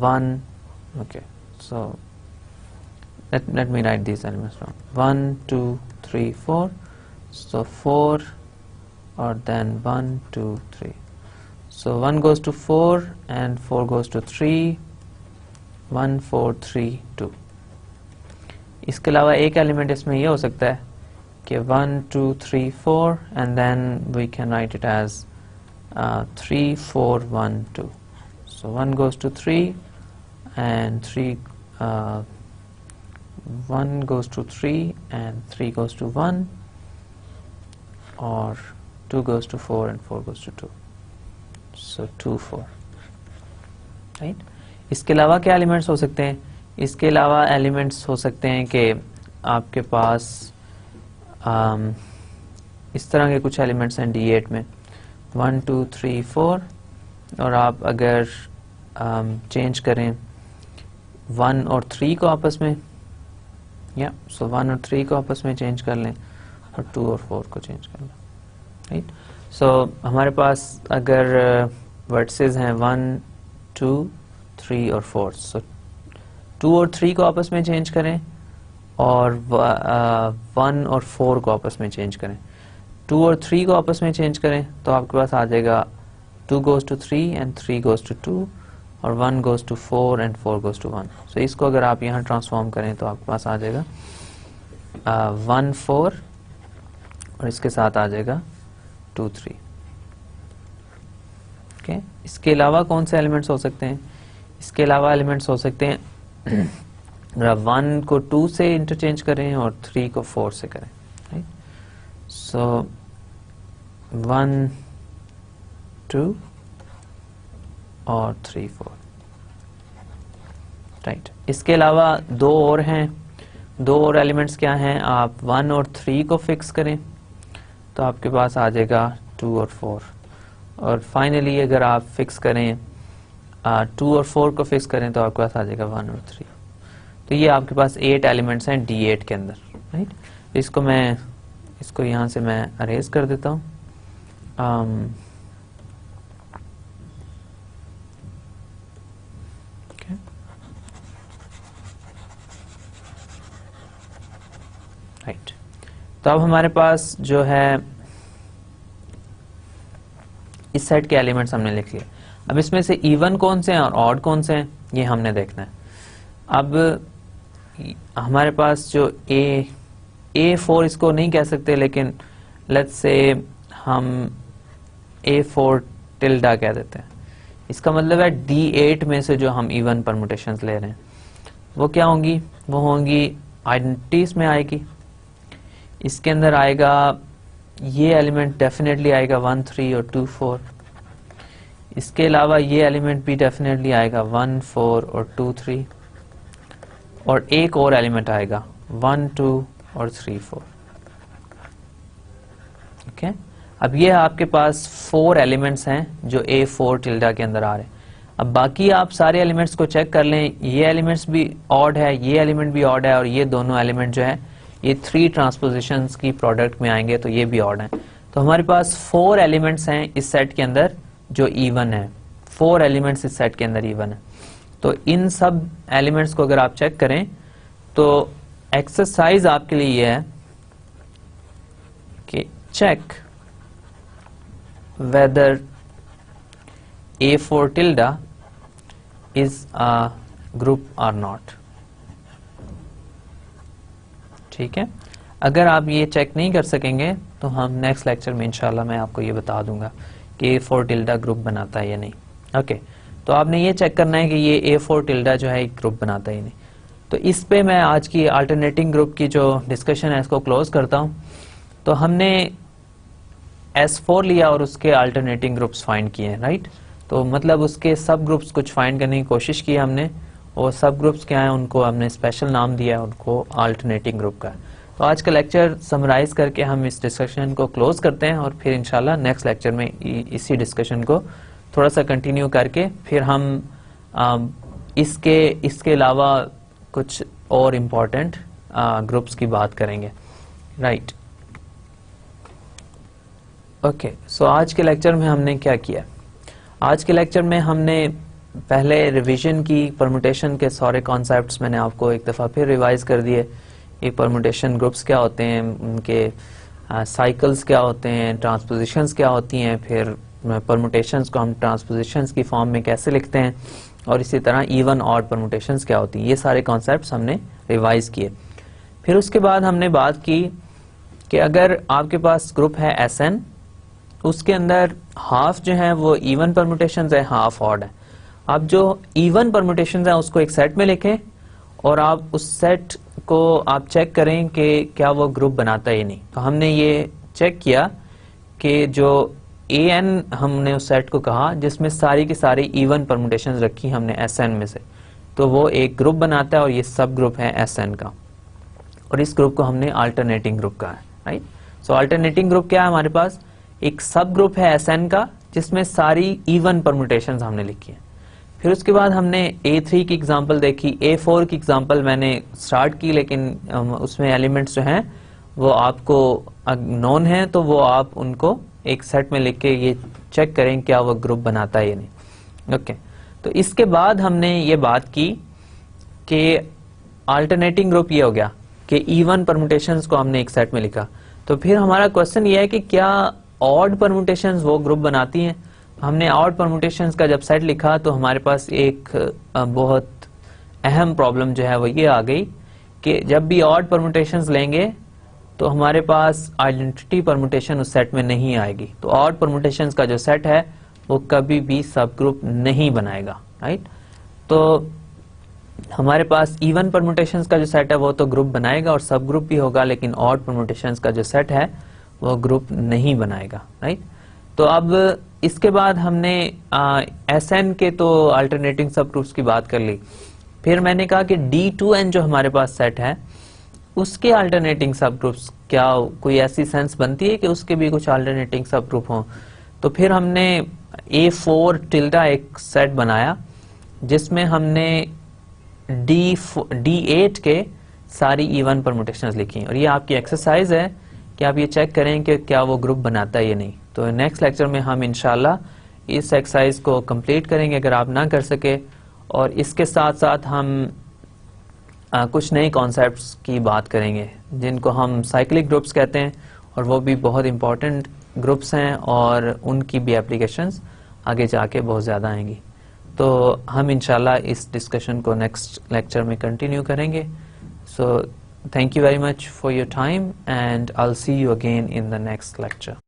1. Okay, so let me write these elements down. 1 2 3 4. So 4 or then 1 2 3. So 1 goes to 4 and 4 goes to 3. 1 4 3 2. इसके अलावा एक एलिमेंट इसमें ये हो सकता है कि 1 2 3 4 and then we can write it as 3 4 1 2. So 1 goes to 3 and 1 goes to 3 and 3 goes to 1, or 2 goes to 4 and 4 goes to 2. So 2 4, right? इसके अलावा क्या एलिमेंट्स हो सकते हैं? इसके अलावा एलिमेंट्स हो सकते हैं कि आपके पास इस तरह के कुछ एलिमेंट्स हैं D8 में 1 2 3 4, और आप अगर चेंज करें 1 और 3 को आपस में, या सो 1 और 3 को आपस में चेंज कर लें और 2 और 4 को चेंज कर लें, राइट। सो हमारे पास अगर वर्टिसेस हैं 1 2 3 और 4, सो 2 और 3 को आपस में चेंज करें और 1 और 4 को आपस में चेंज करें। 2 और 3 को आपस में चेंज करें तो आपके पास आ जाएगा 2 goes to 3 and 3 goes to 2, और 1 goes to 4 and 4 goes to 1. So इसको अगर आप यहाँ ट्रांसफॉर्म करें तो आपके पास आ जाएगा 1 4 और इसके साथ आ जाएगा 2 3. ओके, इसके अलावा कौन से एलिमेंट्स हो सकते हैं? इसके अलावा एलिमेंट्स हो सकते हैं अगर आप 1 को 2 से इंटरचेंज करें और 3 को 4 से करें, राइट। सो 1 2 और 3 4, राइट। इसके अलावा दो और हैं, दो और एलिमेंट्स क्या हैं? आप 1 और 3 को फिक्स करें तो आपके पास आ जाएगा 2 और 4, और फाइनली अगर आप फिक्स करें 2 और 4 को फिक्स करें तो आपके पास आ जाएगा 1 और 3। तो ये आपके पास 8 एलिमेंट्स हैं D8 के अंदर, राइट। इसको यहाँ से मैं अरेज कर देता हूँ। राइट, तो अब हमारे पास जो है इस सेट के एलिमेंट्स हमने लिख लिए। अब इसमें से इवन कौन से हैं और ऑड कौन से हैं ये हमने देखना है। अब हमारे पास जो A4 इसको नहीं कह सकते, लेकिन लेट्स से हम A4 टिल्डा कह देते हैं। इसका मतलब है D8 में से जो हम इवन परमुटेशंस ले रहे हैं वो क्या होंगी, वो होंगी आइडेंटिटीज में आएगी। इसके अंदर आएगा ये एलिमेंट डेफिनेटली आएगा 1 3 और 2 4। इसके अलावा ये एलिमेंट भी डेफिनेटली आएगा 1 4 और 2 3, और एक और एलिमेंट आएगा 1 2 और 3 4। ओके, अब ये आपके पास 4 एलिमेंट्स हैं जो A4 टिल्डा के अंदर आ रहे हैं। अब बाकी आप सारे एलिमेंट्स को चेक कर लें, ये एलिमेंट्स भी ऑड है, ये एलिमेंट भी ऑड है, और ये दोनों एलिमेंट जो है ये 3 ट्रांसपोजिशंस की प्रोडक्ट में आएंगे तो ये भी ऑड है। तो हमारे पास 4 एलिमेंट्स हैं इस सेट के अंदर जो इवन है, 4 एलिमेंट्स इस सेट के अंदर इवन है। तो इन सब एलिमेंट्स को अगर आप चेक करें तो एक्सरसाइज आपके लिए ये है कि check whether A4 tilde is a group or not। ठीक है, अगर आप ये चेक नहीं कर सकेंगे तो हम नेक्स्ट लेक्चर में इंशाल्लाह मैं आपको ये बता दूंगा कि A4 tilde ग्रुप बनाता है या नहीं। ओके, तो आपने ये चेक करना है कि ये A4 tilde जो है एक ग्रुप बनाता है या नहीं। तो इस पे मैं आज की अल्टरनेटिंग ग्रुप की जो डिस्कशन है इसको क्लोज करता हूं। तो हमने S4 लिया और उसके अल्टरनेटिंग ग्रुप्स फाइंड किए, राइट। तो मतलब उसके सब ग्रुप्स कुछ फाइंड करने की कोशिश की हमने, और सब ग्रुप्स क्या हैं उनको हमने स्पेशल नाम दिया, उनको अल्टरनेटिंग ग्रुप का। तो आज का लेक्चर समराइज करके हम इस डिस्कशन को क्लोज करते हैं, और फिर इंशाल्लाह नेक्स्ट लेक्चर में इसी डिस्कशन को थोड़ा सा कंटिन्यू करके फिर हम इसके अलावा कुछ और इम्पोर्टेंट ग्रुप्स की बात करेंगे, राइट। ओके, सो आज के लेक्चर में हमने क्या किया, आज के लेक्चर में हमने पहले रिवीजन की, परमुटेशन के सारे कॉन्सेप्ट्स मैंने आपको एक दफ़ा फिर रिवाइज कर दिए। ये परमुटेशन ग्रुप्स क्या होते हैं, उनके साइकिल्स क्या होते हैं, ट्रांसपोजिशंस क्या होती हैं, फिर परमुटेशंस को हम ट्रांसपोजिशंस की फॉर्म में कैसे लिखते हैं, और इसी तरह इवन ऑड परमुटेशंस क्या होती हैं, ये सारे कॉन्सेप्ट्स हमने रिवाइज किए। फिर उसके बाद हमने बात की कि अगर आपके पास ग्रुप है Sn, उसके अंदर हाफ जो है वो इवन परमुटेशंस है, हाफ ऑड है। आप जो इवन परमुटेशंस है उसको एक सेट में लिखें, और आप उस सेट को आप चेक करें कि क्या वो ग्रुप बनाता है या नहीं। तो हमने ये चेक किया कि जो An हमने उस सेट को कहा जिसमें सारी की सारी इवन परमुटेशंस रखी हमने Sn में से, तो वो एक ग्रुप बनाता है, और ये सब ग्रुप है Sn का, और इस ग्रुप को हमने अल्टरनेटिंग ग्रुप कहा है, राइट। सो अल्टरनेटिंग ग्रुप क्या है, हमारे पास एक सब ग्रुप है Sn का जिसमें सारी इवन परमुटेशंस हमने लिखी है। फिर उसके बाद हमने A3 की एग्जांपल देखी, A4 की एग्जांपल मैंने स्टार्ट की, लेकिन उसमें एलिमेंट्स जो हैं वो आपको नोन है, तो वो आप उनको एक सेट में लिख के ये चेक करें क्या वो ग्रुप बनाता है या नहीं। ओके, तो इसके बाद हमने ये बात की कि अल्टरनेटिंग ग्रुप ये हो गया कि इवन परमुटेशंस को हमने एक सेट में लिखा। तो फिर हमारा क्वेश्चन ये है कि क्या ऑड परमुटेशंस वो ग्रुप बनाती हैं। हमने ऑड परमुटेशंस का जब सेट लिखा तो हमारे पास एक बहुत अहम प्रॉब्लम जो है वो ये आ गई कि जब भी ऑड परमुटेशंस लेंगे तो हमारे पास आइडेंटिटी परमुटेशन उस सेट में नहीं आएगी। तो ऑड परमुटेशंस का जो सेट है वो कभी भी सब ग्रुप नहीं बनाएगा, राइट। तो हमारे पास इवन परमुटेशंस का जो सेट है वो तो ग्रुप बनाएगा और सब ग्रुप भी होगा, लेकिन ऑड परमुटेशंस का जो सेट है वो ग्रुप नहीं बनाएगा, राइट। तो अब इसके बाद हमने Sn के तो अल्टरनेटिंग सब ग्रुप्स की बात कर ली। फिर मैंने कहा कि D2n जो हमारे पास सेट है उसके अल्टरनेटिंग सब ग्रुप्स, क्या कोई ऐसी सेंस बनती है कि उसके भी कुछ अल्टरनेटिंग सब ग्रुप हों। तो फिर हमने A4 टिल्डा एक सेट बनाया जिसमें हमने D8 के सारी इवन परमुटेशंस लिखी, और ये आपकी एक्सरसाइज है कि आप ये चेक करें कि क्या वो ग्रुप बनाता है या नहीं। तो नेक्स्ट लेक्चर में हम इंशाल्लाह इस एक्सरसाइज को कंप्लीट करेंगे अगर आप ना कर सके, और इसके साथ साथ हम कुछ नए कॉन्सेप्ट्स की बात करेंगे जिनको हम साइक्लिक ग्रुप्स कहते हैं, और वो भी बहुत इंपॉर्टेंट ग्रुप्स हैं और उनकी भी एप्लीकेशंस आगे जाके बहुत ज़्यादा आएंगी। तो हम इंशाल्लाह इस डिस्कशन को नेक्स्ट लेक्चर में कंटिन्यू करेंगे। सो Thank you very much for your time, and I'll see you again in the next lecture.